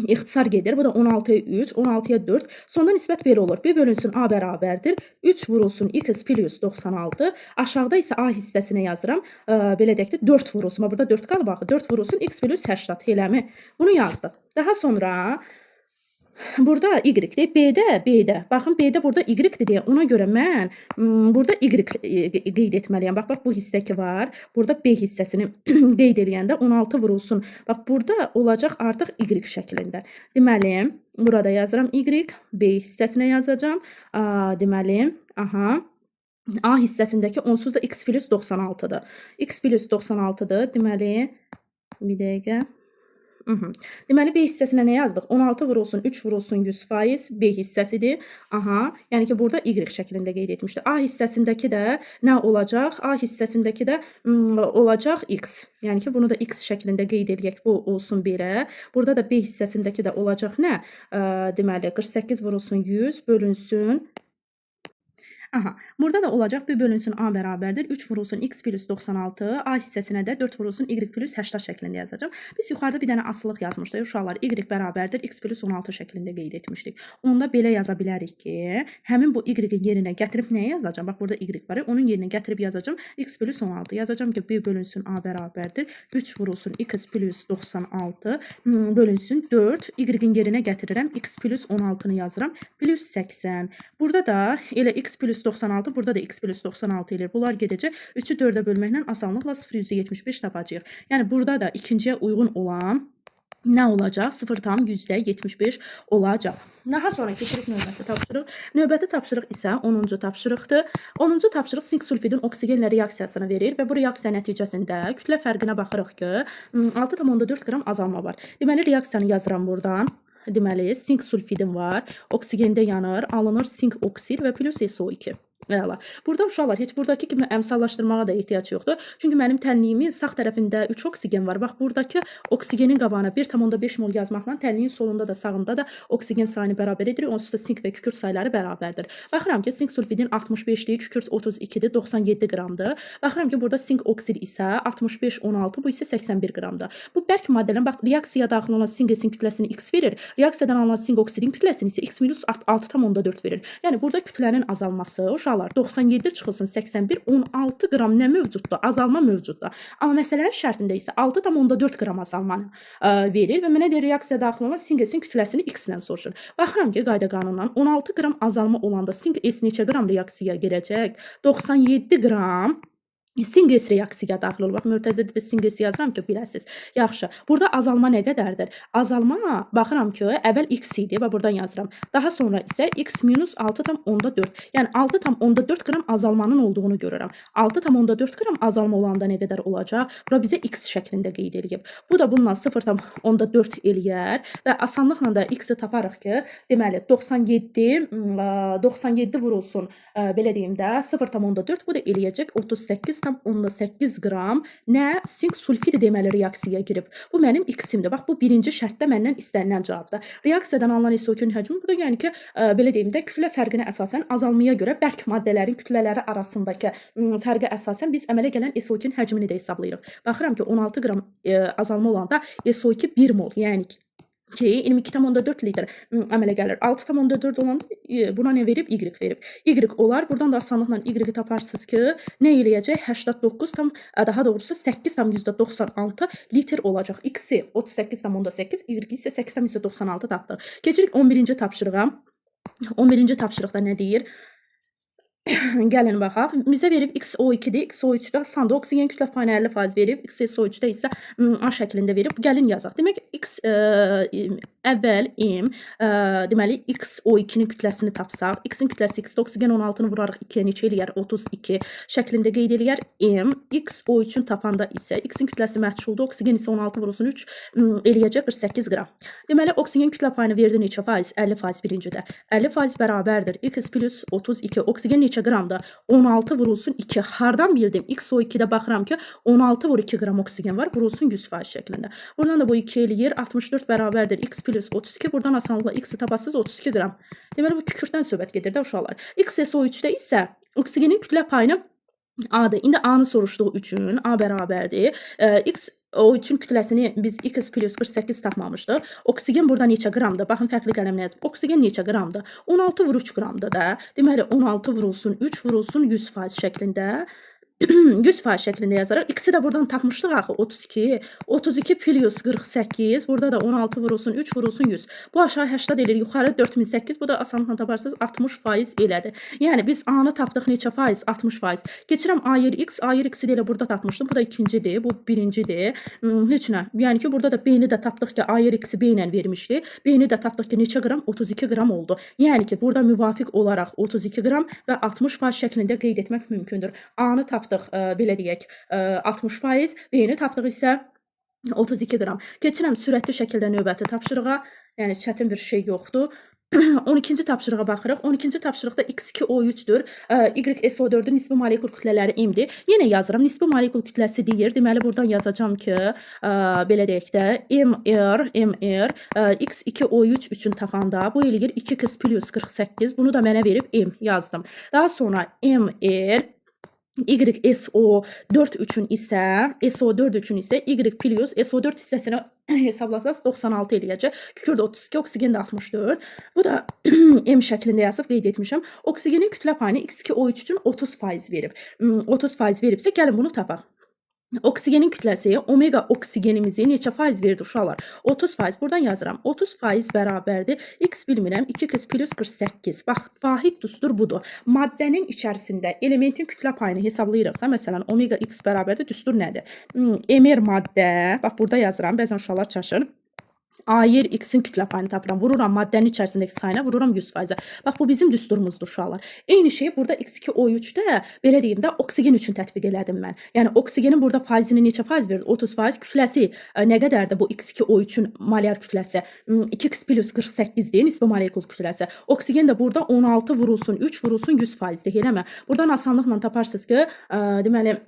İxtisar gedir. Bu da 16'ya 3, 16'ya 4. Sonda nisbət belə olur. B bölünsün A bərabərdir. 3 vurulsun x plus 96. Aşağıda isə A hissəsinə yazıram. Belə deyək də 4 vurulsun. Burada 4 qalıb axı. 4 vurulsun x plus 80. Eləmi? Bunu yazdıq. Daha sonra burada y-dir. B-də. Baxın, B-də burada y-dir deyə. Ona görə mən burada y qeyd etməliyəm. Bax, bu hissə ki var. Burada B hissəsini qeyd edəndə 16 vurulsun. Bax, burada olacaq artıq y şəklində. Deməli, burada yazıram y, B hissəsinə yazacağam. Deməli, A hissəsindəki onsuz da x plus 96'dır. X plus 96'dır. Deməli, bir dəqiqə. Deməli, B hissəsinə nə yazdıq? 16 vurulsun, 3 vurulsun 100% B hissəsidir. Yəni ki, burada y şəklində qeyd etmişdir. A hissəsindəki də nə olacaq? A hissəsindəki də olacaq x. Yəni ki, bunu da x şəklində qeyd edək. Bu olsun belə. Burada da B hissəsindəki də olacaq nə? Deməli, 48 vurulsun 100 bölünsün. Burada da olacaq B bölünsün A bərabərdir. 3 vurulsun x plus 96. A hissəsinə də 4 vurulsun y plus 80 şəklində yazacağam. Biz yuxarıda bir dənə asılıq yazmışdıq. Uşaqlar, y bərabərdir x plus 16 şəklində qeyd etmişdik. Onda belə yaza bilərik ki, həmin bu y-in yerinə gətirib nəyə yazacağam? Bax, burada y var. Onun yerinə gətirib yazacağam x plus 16. Yazacağam ki, B bölünsün A bərabərdir. 3 vurulsun x plus 96 bölünsün 4. Y-in yerinə gətirirəm. X plus 16'nı yazıram. Plus 80. Burada da elə x plus 96, burada da x plus 96 edir. Bunlar gedəcək. 3'ü 4'ə bölməklə asanlıqla 0,75 tapacağıq. Yəni burada da ikinciyə uyğun olan nə olacaq? 0,75 olacaq. Daha sonra keçirik növbəti tapşırıq. Növbəti tapşırıq isə 10-cu tapşırıqdır. 10-cu tapşırıq sink sulfidin oksigenlə reaksiyasını verir və bu reaksiya nəticəsində kütlə fərqinə baxırıq ki, 6,4 qram azalma var. Deməli, reaksiyanı yazıram buradan. Deməli, sink sulfidin var. Oksigende yanır, alınır sink oksid və plus SO2. Əla. Burada uşaqlar heç buradakı kimi əmsallaşdırmağa da ehtiyac yoxdur. Çünki mənim tənliyimin sağ tərəfində 3 oksigen var. Bax, buradakı oksigenin qabağına 1,5 mol yazmaqla tənliyin solunda da sağında da oksigen sayını bərabər edir. Onsuz da sink və kükürt sayları bərabərdir. Baxıram ki, sink sulfidin 65'dir, kükürt 32'dir, 97 qramdır. Baxıram ki, burada sink oksid isə 65, 16, bu isə 81 qramdır. Bu bərk maddələrin bax, reaksiyaya daxil olan sinqesin kütləsini x verir. Reaksiyadan alınan sink oksidin kütləsini isə x minus 6,4 verir. Yəni, burada kütlənin azalması uşaqlar 97 çıxılsın 81, 16 qram nə mövcuddur? Azalma mövcuddur. Amma məsələnin şərtində isə 6,4 qram azalmanı verir və mənə deyir, reaksiya daxil olan sinqesin kütləsini x-lə soruşur. Baxıram ki, qayda qanundan 16 qram azalma olanda sink s neçə qram reaksiyaya girəcək? 97 qram sinqes reaksiyaya daxil olur. Bax, mörtəzədə də sinqes yazıram ki, biləsiniz. Yaxşı. Burada azalma nə qədərdir? Azalma, baxıram ki, əvvəl x idi və buradan yazıram. Daha sonra isə x minus 6,4. Yəni 6,4 qram azalmanın olduğunu görürəm. 6,4 qram azalma olanda nə qədər olacaq? Bura bizə x şəklində qeyd edilib. Bu da bununla 0,4 eləyər və asanlıqla da x-i taparıq ki, deməli 97 vurulsun, belə deyim də 0,4, bu da eləyəcək 38,8 qram nə? Sink sulfidi deməli reaksiyaya girib. Bu mənim x-imdir. Bax, bu birinci şərtdə məndən istənilən cavabdır. Reaksiyadan alınan SO2-nin həcmi burada, yəni ki, belə deyim də, kütlə fərqinə əsasən azalmaya görə bərk maddələrin kütlələri arasındakı fərqə əsasən biz əmələ gələn SO2-nin həcmini də hesablayırıq. Baxıram ki, 16 qram azalma olanda SO2 1 mol, yəni ki, 22,4 litr əmələ gəlir. 6,4 olanda buna nə verib? Y verib. Y olar. Buradan da asanlıqla Y taparsınız ki, nə eləyəcək? 89, daha doğrusu 8,96 litr olacaq. X-i 38,8, Y isə 80,96 tapdıq. Keçirik 11-ci tapşırığa. 11-ci tapşırıqda nə deyir? Gəlin baxaq. Bizə verib XO2-dir. XO3-də sanda oksigen kütlə payını 50% verib. XSO3-də isə A şəklində verib. Gəlin yazaq. Demək, əvvəl M, deməli X O2-nin kütləsini tapsaq, X-in kütləsi X-də oksigen 16-nı vurarıq 2-yə neçə eləyər? 32 şəklində qeyd eləyər. M, X O3-ün tapanda isə X-in kütləsi məchuldur, oksigen isə 16 vurulsun 3 eləyəcək 48 qram. Deməli, oksigen kütlə payını verdi neçə faiz? 50% birincidə. 50% bərabərdir X plus 32. Oksigen neçə qramda? 16 vurulsun 2. Hardan bildim? X O2-də baxıram ki, 16 vur 2 qram oksigen var, vurulsun 100% şəklində. Buradan da bu 2 eləyir. 64 bərabərdir X plus 32. Buradan asanlıqla X-i tapasınız 32 qram. Deməli, bu kükürddən söhbət gedir də uşaqlar. X SO3-də isə oksigenin kütlə payını A-dır. İndi A-nı soruşduğu üçün A bərabərdir. X O3-ün kütləsini biz X plus 48 tapmamışdıq. Oksigen burada neçə qramdır? Baxın, fərqli qələmlə yazıb. Oksigen neçə qramdır? 16 vur 3 qramdır da. Deməli, 16 vurulsun 3 vurulsun 100% şəklində. 100% şəklində yazaraq. X-i də buradan tapmışdıq axı 32. 32 plus 48. Burada da 16 vurulsun 3 vurulsun 100. Bu aşağı 80 elir, yuxarı 4008. Bu da asanlıqla taparsınız 60% elədir. Yəni biz A-nı tapdıq neçə faiz? 60%. Keçirəm A yer X. A yer X-i də elə burada tapmışdım. Bu da ikincidir, bu birincidir. Heç nə. Yəni ki, burada da B-ni də tapdıq ki, A yer X-i B ilə vermişdi. B-ni də tapdıq ki, neçə qram? 32 qram oldu. Yəni ki, burada müvafiq olaraq 32 qram və 60% şəklində qeyd etmək mümkündür. A-nı tapdıq, belə deyək, 60%, B-ni tapdıq isə 32 qram. Keçirəm sürətli şəkildə növbəti tapşırığa. Yəni çətin bir şey yoxdur. 12-ci tapşırığa baxırıq. 12-ci tapşırıqda X2O3-dür. YSO4-ün nisbi molekul kütlələri M-dir. Yenə yazıram. Nisbi molekul kütləsi deyir. Deməli, buradan yazacağam ki, belə deyək də, MR X2O3 üçün tapanda bu eləyir 2x plus 48. Bunu da mənə verib M yazdım. Daha sonra MR YSO4 üçün isə Y plus SO4 hissəsini hesablasaz 96 eləyəcək. Kükürd 32, oksigen də 64. Bu da M şəklində yazıb qeyd etmişəm. Oksigenin kütlə payını X2O3 üçün 30% verib. 30% veribsə, gəlin bunu tapaq. Oksigenin kütləsi omega oksigenimizi neçə faiz verdi uşaqlar? 30%. Buradan yazıram. 30% bərabərdir. X bilmirəm. 2x plus 48. Bax, vahid düstur budur. Maddənin içərisində elementin kütlə payını hesablayırıqsa, məsələn, omega x bərabərdir. Düstur nədir? MR maddə. Bax, burada yazıram. Bəzən uşaqlar çaşır. A yer X-in kütlə payını tapıram. Vururam maddənin içərisindəki sayına, vururam 100%. Bax, bu bizim düsturumuzdur uşaqlar. Eyni şeyi burada X2O3-də, belə deyim də, oksigen üçün tətbiq elədim mən. Yəni, oksigenin burada faizini neçə faiz verir? 30%. Kütləsi nə qədərdir bu X2O3-ün molyar kütləsi? 2x plus 48-dir, nisbi molekul kütləsi. Oksigen də burada 16 vurulsun 3 vurulsun 100%-dir, eləmə. Buradan asanlıqla taparsınız ki, deməli,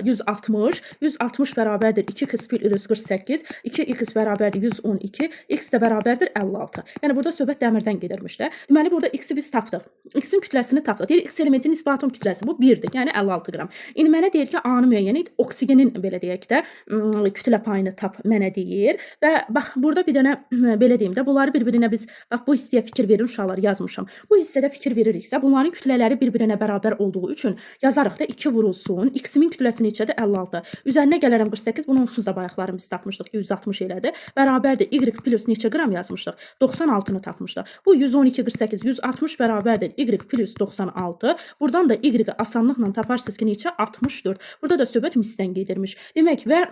160. 160 bərabərdir 2x plus 48. 2x bərabərdir 112, x də bərabərdir 56. Yəni, burada söhbət dəmirdən gedirmiş də. Deməli, burada x-i biz tapdıq. X-in kütləsini tapdıq. Deyir, x elementinin nisbi atom kütləsi bu 1-dir, yəni 56 qram. İndi mənə deyir ki, A-nı müəyyən et, oksigenin, belə deyək də, kütlə payını tap mənə deyir. Və bax, burada bir dənə, belə deyim də, bunları bir-birinə biz, bax, bu hissəyə fikir verir uşaqlar, yazmışam. Bu hissədə fikir veririksə, bunların kütlələri bir-birinə bərabər olduğu üçün yazarıq da 2 vurulsun. X-imin kütləsi neçədir? 56. Üzərinə gələrəm 48, bunu onsuz da bayaqlarım biz tapmışdıq, 160 elədi. Bərabərdir Y plus neçə qram yazmışdıq? 96-nı tapmışdıq. Bu 112, 48, 160 bərabərdir Y plus 96. Buradan da Y-i asanlıqla taparsınız ki, neçə? 64. Burada da söhbət misdən gedirmiş. Demək və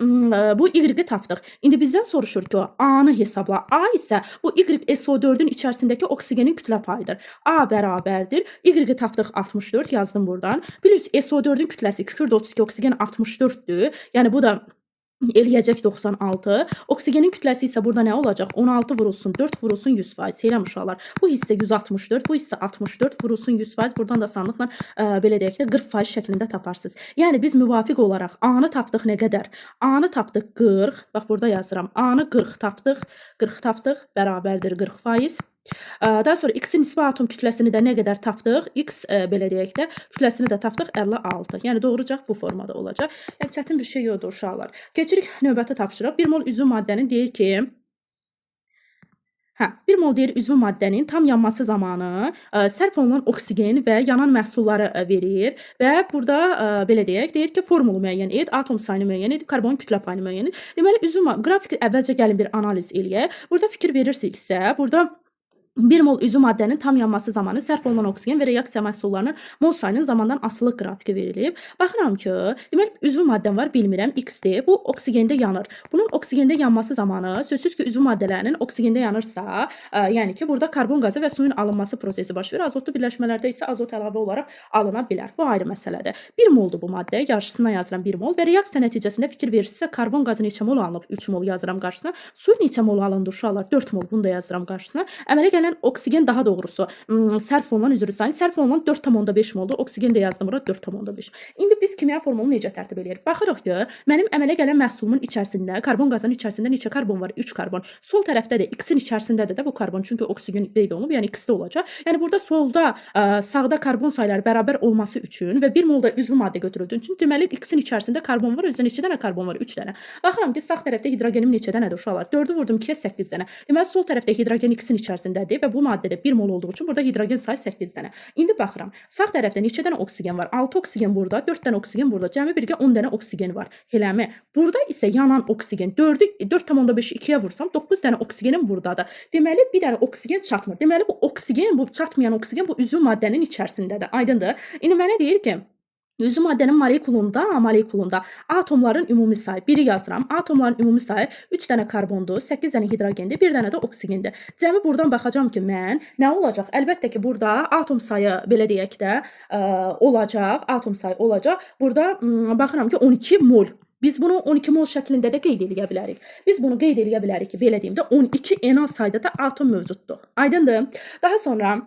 bu Y-i tapdıq. İndi bizdən soruşur ki, A-nı hesabla. A isə bu YSO4-ün içərisindəki oksigenin kütlə payıdır. A bərabərdir. Y-i tapdıq 64, yazdım buradan. Plus SO4-ün kütləsi kükürd 32, oksigen 64-dür. Yəni, bu da eləyəcək 96. Oksigenin kütləsi isə burada nə olacaq? 16 vurulsun 4 vurulsun 100%. Heyrəm uşaqlar. Bu hissə 164, bu hissə 64 vurulsun 100%. Buradan da asanlıqla belə deyək də 40% şəklində taparsınız. Yəni biz müvafiq olaraq A-nı tapdıq nə qədər? A-nı tapdıq 40. Bax, burada yazıram. A-nı 40 tapdıq. 40 tapdıq. Bərabərdir 40%. Daha sonra X-in nisbi atom kütləsini də nə qədər tapdıq? X, belə deyək də, kütləsini də tapdıq 56. Yəni, doğrucaq bu formada olacaq. Yəni, çətin bir şey yoxdur uşaqlar. Keçirik növbəti tapşırıq. 1 mol üzvü maddənin deyir ki, 1 mol deyir üzvü maddənin tam yanması zamanı sərf olunan oksigen və yanan məhsulları verir və burada belə deyək, deyir ki, formulu müəyyən et, atom sayını müəyyən et, karbon kütlə payını müəyyən et. Deməli, üzvü qrafik əvvəlcə gəlin bir analiz eləyək. Burada fikir verirsiksə, burada 1 mol üzüm maddənin tam yanması zamanı sərf olunan oksigen və reaksiya məhsullarının mol sayının zamandan asılılıq qrafiki verilib. Baxıram ki, deməli üzüm maddəm var, bilmirəm X-dir. Bu oksigende yanır. Bunun oksigende yanması zamanı sözsüz ki, üzüm maddələrinin oksigende yanırsa, yəni ki, burada karbon qazı və suyun alınması prosesi baş verir. Azotlu birləşmələrdə isə azot əlavə olaraq alına bilər. Bu ayrı məsələdir. 1 moldur bu maddə. Qarşısına yazıram 1 mol və reaksiya nəticəsində fikir verirsə karbon qazı neçə mol alınıb? 3 mol yazıram qarşısına. Su neçə mol alındı uşaqlar? 4 mol. Bunu da yazıram qarşısına. Əmələ gələn oksigen daha doğrusu sərf olunan üzrü sayı sərf olunan 4,5 moldur. Oksigen də yazdım bura 4,5. İndi biz kimya formulunu necə tərtib edirik? Baxırıq ki, mənim əmələ gələn məhsulumun içərisində, karbon qazının içərisində neçə karbon var? 3 karbon. Sol tərəfdə də X-in içərisindədir də bu karbon. Çünki oksigen qeyd olunub, yəni X-də olacaq. Yəni burada solda, sağda karbon sayları bərabər olması üçün və 1 molda üzvü maddə götürüldüyü üçün deməli X-in içərisində karbon var. Özdə neçə dənə karbon var? 3 dənə. Baxıram ki, sağ tərəfdə hidrogenim neçə dənədir uşaqlar? 4-ü vurdum 2-yə 8 dənə. Deməli sol tərəfdə hidrogen X-in içərisindədir və bu maddədə 1 mol olduğu üçün burada hidrogen sayı 8 dənə. İndi baxıram. Sağ tərəfdə neçə dənə oksigen var? 6 oksigen burada, 4 dənə oksigen burada. Cəmi birgə 10 dənə oksigen var. Eləmi? Burada isə yanan oksigen 4,5-i 2-yə vursam 9 dənə oksigenim buradadır. Deməli bir dənə oksigen çatmır. Deməli bu oksigen, bu çatmayan oksigen bu üzvü maddənin içərisindədir. Aydındır? İndi mənə deyir ki, üzvü maddənin molekulunda atomların ümumi sayı 1-i yazıram. Atomların ümumi sayı 3 dənə karbondur, 8 dənə hidrogendir, 1 dənə də oksigendir. Cəmi buradan baxacağam ki, mən nə olacaq? Əlbəttə ki, burada atom sayı belə deyək də olacaq, atom sayı olacaq. Burada baxıram ki, 12 mol. Biz bunu 12 mol şəklində də qeyd edə bilərik. Biz bunu qeyd edə bilərik ki, belə deyim də 12 en az sayda da atom mövcuddur. Aydındır? Daha sonra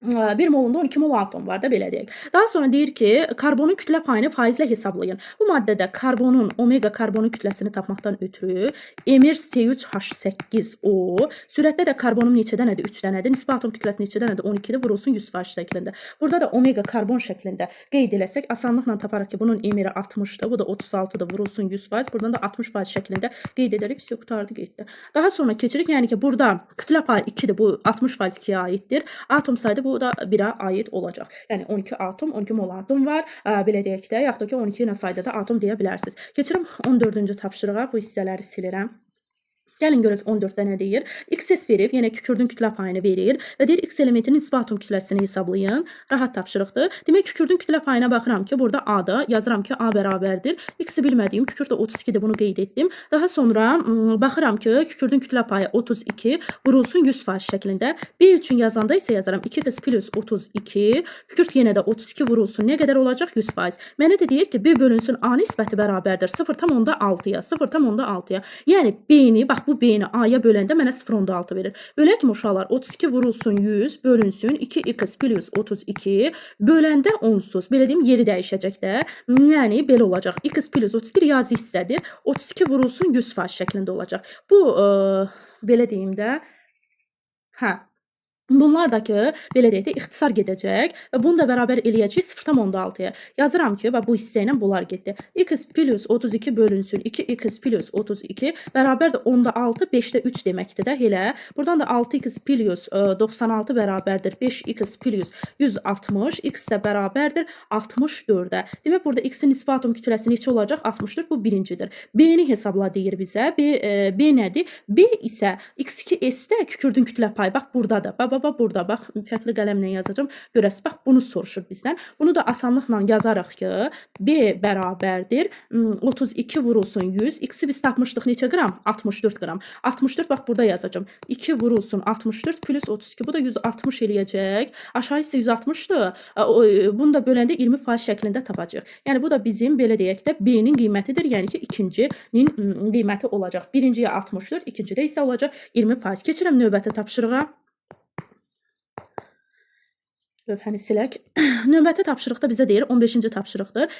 1 molunda 12 mol atom var da belə deyək. Daha sonra deyir ki, karbonun kütlə payını faizlə hesablayın. Bu maddədə karbonun, omega karbonun kütləsini tapmaqdan ötürü emir C3H8O, sürətdə də karbonum neçə dənədir? 3 dənədir. Nisbi atom kütləsi neçə dənədir? 12-dir. Vurulsun 100% şəklində. Burada da omega karbon şəklində qeyd eləsək, asanlıqla taparıq ki, bunun emiri 60-dır. Bu da 36-dır. Vurulsun 100%. Buradan da 60% şəklində qeyd edərək fizik qutardı qeyddir. Daha sonra keçirik. Yəni ki, burada kütlə payı 2-dir. Bu 60% 2-yə aiddir. Atom sayıdır. Bu da 1-ə aid olacaq. Yəni 12 atom, 12 mol atom var. Belə deyək də, yaxud da ki 12 ilə sayda da atom deyə bilərsiniz. Keçirəm 14-cü tapşırığa. Bu hissələri silirəm. Gəlin görək 14-də nə deyir? XS verib, yenə kükürdün kütlə payını verir və deyir X elementinin nisbi atom kütləsini hesablayın. Rahat tapşırıqdır. Demək kükürdün kütlə payına baxıram ki, burada A-da yazıram ki, A bərabərdir. X-i bilmədiyim, kükürd də 32-dir, bunu qeyd etdim. Daha sonra baxıram ki, kükürdün kütlə payı 32 vurulsun 100% şəklində. B üçün yazanda isə yazaram 2x plus 32, kükürd yenə də 32 vurulsun. Nə qədər olacaq? 100%. Mənə də deyir ki, B bölünsün A nisbəti bərabərdir 0,6-ya, 0,6-ya. Yəni B-ni, bax bu B-ni A-ya böləndə mənə 0,6 verir. Bölək mi uşaqlar? 32 vurulsun 100 bölünsün 2x plus 32 böləndə onsuz. Belə deyim, yeri dəyişəcək də. Yəni belə olacaq. X plus 32 riyazi hissədir. 32 vurulsun 100% şəklində olacaq. Bu belə deyim də. Bunlar da ki, belə deyək də, ixtisar gedəcək və bunu da bərabər eləyəcək 0,6-ya. Yazıram ki, bu hissə ilə bunlar getdi. X plus 32 bölünsün 2x plus 32 bərabər də 10-da 6, 5-də 3 deməkdir də elə. Buradan da 6x plus 96 bərabərdir 5x plus 160, x də bərabərdir 64-də. Demək, burada x-in nisbi atom kütləsi neçə olacaq? 64, bu birincidir. B-ni hesabla deyir bizə. B nədir? B isə X2S-də kükürdün kütlə payı. Bax, buradadır. Burada, bax, fərqli qələmlə yazacağım. Görəsiz, bax, bunu soruşur bizdən. Bunu da asanlıqla yazarıq ki, B bərabərdir 32 vurulsun 100. X-i biz tapmışdıq neçə qram? 64 qram. 64, bax, burada yazacağım. 2 vurulsun 64 plus 32. Bu da 160 eləyəcək. Aşağı isə 160-dır. Bunu da böləndə 20% şəklində tapacaq. Yəni, bu da bizim, belə deyək də, B-nin qiymətidir. Yəni ki, ikincinin qiyməti olacaq. Birinciyə 64, ikincidə isə olacaq 20%. Keçirəm növbəti tapşırığa. Lövhəni silək. Növbəti tapşırıqda bizə deyir, 15-ci tapşırıqdır.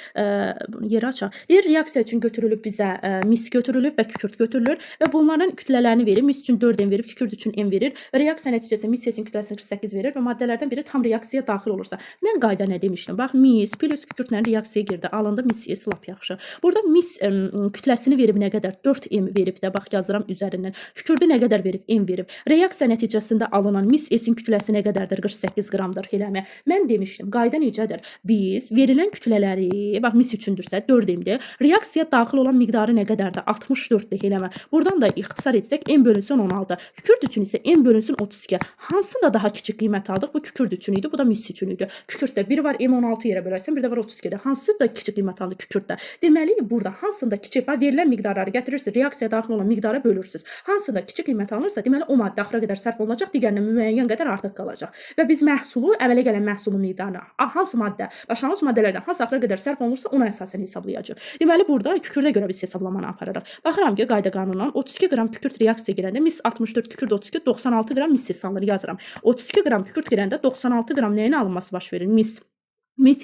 Bunu yeri açaq. Bir reaksiya üçün götürülüb bizə mis götürülüb və kükürt götürülür və bunların kütlələrini verir. Mis üçün 4 M verir, kükürt üçün M verir və reaksiya nəticəsində mis S-in kütləsini 48 verir və maddələrdən biri tam reaksiyaya daxil olursa. Mən qayda nə demişdim? Bax, mis plus kükürtlə reaksiyaya girdi. Alında mis S lap yaxşı. Burada mis kütləsini verib nə qədər? 4 M verib də, bax, yazıram üzərindən. Kükürdü nə qədər verib? M verib. Reaksiya nəticəsində alınan mis S-in kütləsi nə qədərdir? 48 qramdır. Elə mən demişdim, qayda qayda necədir? Biz verilən kütlələri, bax mis üçündürsə 4m'dir. Reaksiyaya daxil olan miqdarı nə qədərdir? 64'dir eləmə. Buradan da ixtisar etsək m bölünsün 16. Kükürt üçün isə m bölünsün 32. Hansında daha kiçik qiymət aldıq? Bu kükürt üçün idi, bu da mis üçün idi. Kükürtdə biri var m16 yerə bölərsən, bir də var 32-də. Hansı da kiçik qiymət aldı kükürtdə? Deməli burada hansında kiçik, bax verilən miqdarları gətirirsiniz, reaksiyaya daxil olan miqdara bölürsüz. Hansında kiçik qiymət alınırsa, deməli o maddə axıra qədər sərf olunacaq, digərindən müəyyən qədər artıq qalacaq. Və biz məhsulu, əvvələ gələn məhsulun miqdarını, hansı maddə, başlanğıc maddələrdən hansı axıra qədər sərf olunursa, ona əsasən hesablayacağıq. Deməli burada kükürdə görə biz hesablamanı aparırıq. Baxıram ki, qayda qanunundan 32 qram kükürt reaksiyaya girəndə mis 64, kükürt 32, 96 qram mis hesablanır, yazıram. 32 qram kükürt girəndə 96 qram nəyin alınması baş verir? Mis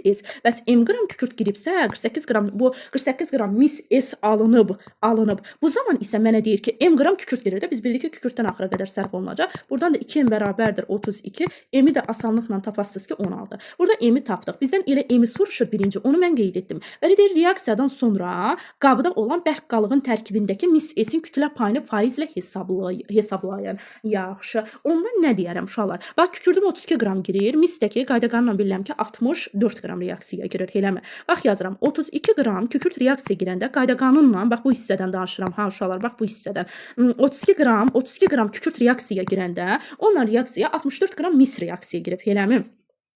S. Bəs m qram kükürt giribsə 48 qram, bu 48 qram mis S alınıb. Bu zaman isə mənə deyir ki, m qram kükürt girir də, biz bildik ki, kükürtdən axıra qədər sərf olunacaq. Buradan da 2m bərabərdir 32. M-i də asanlıqla tapasınız ki, 16. Burada m-i tapdıq. Bizdən elə m-i soruşur birinci, onu mən qeyd etdim. Və deyir, reaksiyadan sonra qabda olan bərk qalığın tərkibindəki mis S-in kütlə payını faizlə hesablayın. Yaxşı. Ondan nə deyərəm uşaqlar? Bax, kükürdüm 32 qram girir. Misdəki qayda qanunla bilirəm ki, 4 qram reaksiyaya girir, eləmi? Bax yazıram, 32 qram kükürt reaksiyaya girəndə qayda qanunla, bax bu hissədən danışıram, ha uşaqlar, bax bu hissədən. 32 qram kükürt reaksiyaya girəndə, onunla reaksiyaya 64 qram mis reaksiyaya girib, eləmi?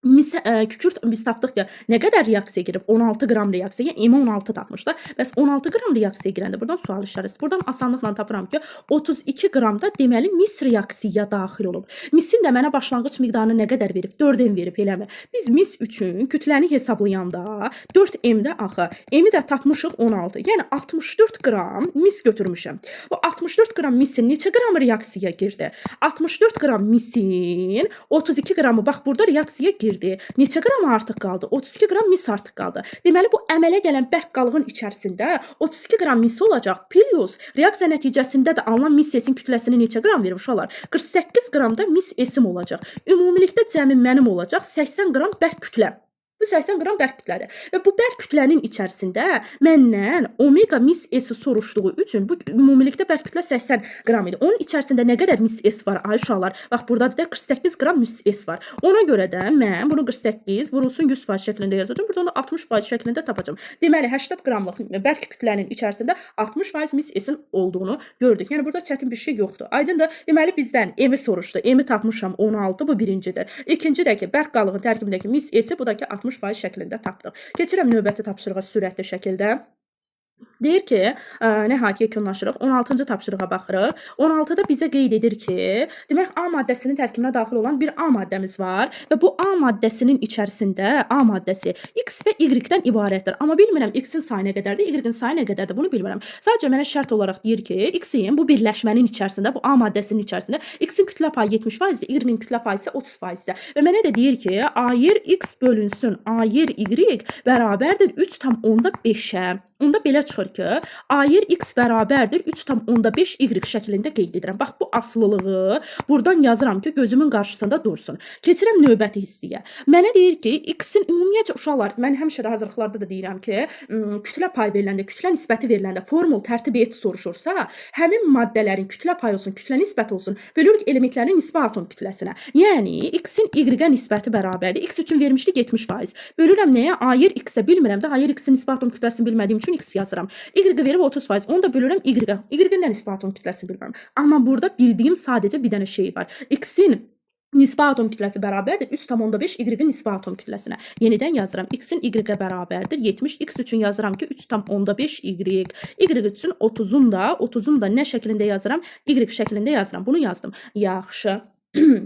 Kükürt biz tapdıq ki, nə qədər reaksiyaya girib? 16 qram reaksiyaya, m 16 tapmış da. Bəs 16 qram reaksiyaya girəndə buradan sual işarəsi. Buradan asanlıqla tapıram ki, 32 qramda deməli mis reaksiyaya daxil olub. Misin də mənə başlanğıc miqdarını nə qədər verib? 4m verib, eləmi? Biz mis üçün kütləni hesablayanda 4m-də axı, m-i də tapmışıq 16. Yəni 64 qram mis götürmüşəm. Bu 64 qram misin neçə qram reaksiyaya girdi? 64 qram misin 32 qramı bax burada reaksiyaya girdi. Neçə qram artıq qaldı? 32 qram mis artıq qaldı. Deməli bu əmələ gələn bərk qalığın içərisində 32 qram mis olacaq. Plus reaksiya nəticəsində də alınan mis S-in kütləsini neçə qram verir uşaqlar? 48 qramda mis S-im olacaq. Ümumilikdə cəmi mənim olacaq 80 qram bərk kütləm. Bu 80 qram bərk kütlədir. Və bu bərk kütlənin içərisində məndən omega mis S soruşduğu üçün bu ümumilikdə bərk kütlə 80 qram idi. Onun içərisində nə qədər mis S var ay uşaqlar? Bax burada da 48 qram mis S var. Ona görə də mən bunu 48 vurulsun 100% şəklində yazacağam. Buradan da 60% şəklində tapacağam. Deməli 80 qramlıq bərk kütlənin içərisində 60% mis S-in olduğunu gördük. Yəni burada çətin bir şey yoxdur. Aydındır? Deməli bizdən M-i soruşdu. M-i tapmışam 16, bu birincidir. İkinci də ki, bərk qalığın tərkibindəki mis S-i bu da ki 60% şəklində tapdıq. Keçirəm növbəti tapşırığa sürətli şəkildə. Deyir ki, nəhayət yekunlaşırıq. 16-cı tapşırığa baxırıq. 16-da bizə qeyd edir ki, demək A maddəsinin tərkibinə daxil olan bir A maddəmiz var və bu A maddəsinin içərisində A maddəsi X və Y-dən ibarətdir. Amma bilmirəm X-in sayı nə qədərdir, Y-in sayı nə qədərdir, bunu bilmirəm. Sadəcə mənə şərt olaraq deyir ki, X-in bu birləşmənin içərisində, bu A maddəsinin içərisində X-in kütlə payı 70%, Y-in kütlə payı isə 30%. Və mənə də deyir ki, A yer X bölünsün A yer Y bərabərdir 3,5-ə. Onda belə çıxır ki, A yer X bərabərdir 3,5 Y şəklində qeyd edirəm. Bax, bu aslılığı buradan yazıram ki, gözümün qarşısında dursun. Keçirəm növbəti hissəyə. Mənə deyir ki, X-in ümumiyyətcə uşaqlar, mən həmişə də hazırlıqlarda da deyirəm ki, kütlə payı veriləndə, kütlə nisbəti veriləndə formul tərtib et soruşursa, həmin maddələrin kütlə payı olsun, kütlə nisbəti olsun, bölürük elementlərin nisbə atom kütləsinə. Yəni, X-in Y-ə nisbəti bərabərdir. X üçün vermişdik 70%. Bölürəm nəyə? A yer X-ə bilmirəm də, A yer X-in nisbə atom kütləsini bilmədiyim üçün X yazıram. Y verib 30%. Onu da bölürəm Y-ə. Y-nin də nisbə atom kütləsini bilmirəm. Amma burada bildiyim sadəcə bir dənə şey var. X-in nisbə atom kütləsi bərabərdir 3,5 Y-in nisbə atom kütləsinə. Yenidən yazıram. X-in Y-ə bərabərdir 70. X üçün yazıram ki 3,5 Y. Y üçün 30'un da nə şəklində yazıram? Y şəklində yazıram. Bunu yazdım. Yaxşı.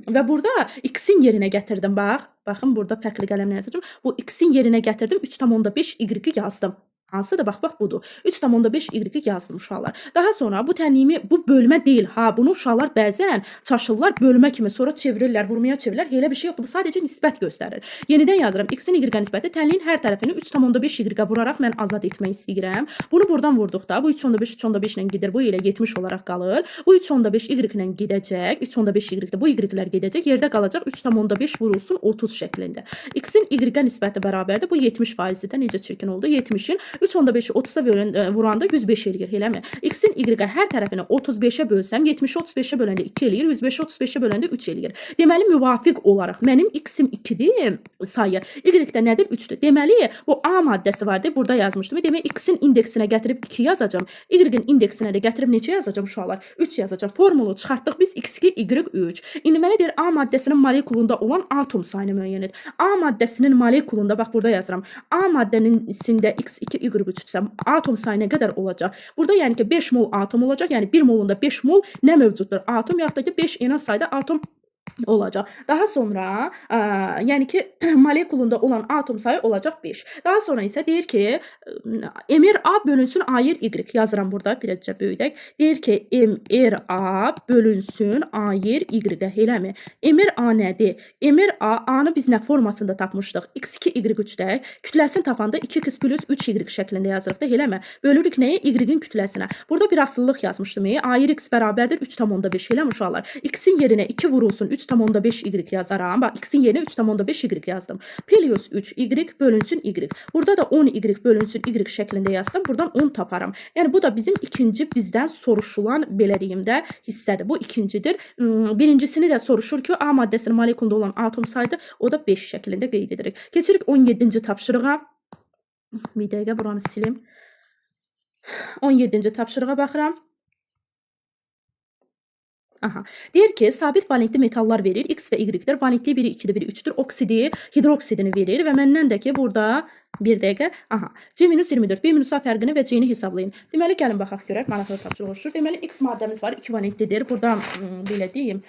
Və burada X-in yerinə gətirdim. Baxın burada fərqli qələmlə yazacağım. Bu X-in yerinə gətirdim 3,5 Y yazdım. Hansıdır? Bax budur. 3,5 Y yazdım uşaqlar. Daha sonra bu tənliyimi, bu bölmə deyil. Ha, bunu uşaqlar bəzən çaşırlar bölmə kimi, sonra çevirirlər, vurmaya çevirirlər. Elə bir şey yoxdur. Bu sadəcə nisbət göstərir. Yenidən yazıram. X-in Y nisbəti tənliyin hər tərəfini 3,5 Y vuraraq mən azad etmək istəyirəm. Bunu buradan vurduqda bu 3,5 ilə gedir. Bu ilə 70 olaraq qalır. Bu 3,5 Y ilə gedəcək. 3,5 Y-də bu Y-lər gedəcək. Yerdə qalacaq 3,5 vurulsun 30 şəklində. X-in Y nisbəti bərabərdir. Bu 70%-də necə çirkin oldu? 70-in 3/5-i 30-a vuranda 105 eləyir, eləmi? X-in Y-ə hər tərəfini 35-ə bölsəm, 70-i 35-ə böləndə 2 eləyir, 105-i 35-ə böləndə 3 eləyir. Deməli, müvafiq olaraq mənim X-im 2-dir sayı, Y-də nədir? 3-dür. Deməli, bu A maddəsi vardı, burada yazmışdım. Demək, X-in indeksinə gətirib 2 yazacağam, Y-in indeksinə də gətirib neçə yazacağam uşaqlar? 3 yazacağım. Formulu çıxartdıq biz X2, Y3. İndi mənə deyir, A maddəsinin molekulunda olan atom sayını müəyyən et. A maddəsinin molekulunda, bax burada yazıram, A maddəsində X2, Y3-səm atom sayı nə qədər olacaq? Burada yəni ki 5 mol atom olacaq. Yəni 1 molunda 5 mol nə mövcuddur? Atom, yaxud da ki 5 ena sayda atom olacaq. Daha sonra yəni ki molekulunda olan atom sayı olacaq 5. Daha sonra isə deyir ki MRA bölünsün ayır Y yazıram burada birəcə böyüdək. Deyir ki MRA bölünsün ayır Y-də, eləmi? MRA nədir? MRA A-nı biz nə formasında tapmışdıq? X2 Y3-də kütləsini tapanda 2x plus 3y şəklində yazırıq da, eləmi? Bölürük nəyə? Y-in kütləsinə. Burada bir asıllıq yazmışdım. Ayır X bərabərdir 3/5, eləmi uşaqlar? X-in yerinə 2 vurulsun 3/5y yazaram. Bax, X-in yerinə 3/5y yazdım. Plus 3y bölünsün Y. Burada da 10y bölünsün Y şəklində yazsam, buradan 10 taparam. Yəni bu da bizim ikinci bizdən soruşulan, belə deyim də, hissədir. Bu ikincidir. Birincisini də soruşur ki, A maddəsinin molekulunda olan atom sayıdır. O da 5 şəklində qeyd edirik. Keçirik 17-ci tapşırığa. Bir dəqiqə buranı silim. 17-ci tapşırığa baxıram. Aha. Deyir ki, sabit valentli metallar verir. X və Y-dir. Valentliyi biri 2-dir, biri 3-dür. Oksidi, hidroksidini verir və məndən də ki, burada bir dəqiqə, aha, C-24, B-A fərqini və C-ni hesablayın. Deməli, gəlin baxaq görək, maraqlı tapşırıq oluşur. Deməli, X maddəmiz var, 2 valentlidir. Burada, belə deyim,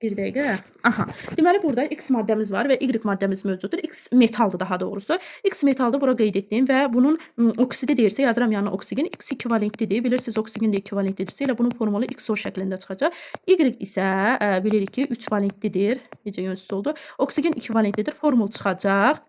bir dəqiqə, aha. Deməli, burada X maddəmiz var və Y maddəmiz mövcuddur. X metaldır daha doğrusu. X metaldır, bura qeyd etdim və bunun oksidi deyirsə, yazıram yanına oksigen. X 2 valentlidir. Bilirsiniz, oksigen də 2 valentlidirsə, elə bunun formulu XO şəklində çıxacaq. Y isə bilirik ki, 3 valentlidir. Necə yönsüz oldu? Oksigen 2 valentlidir. Formul çıxacaq.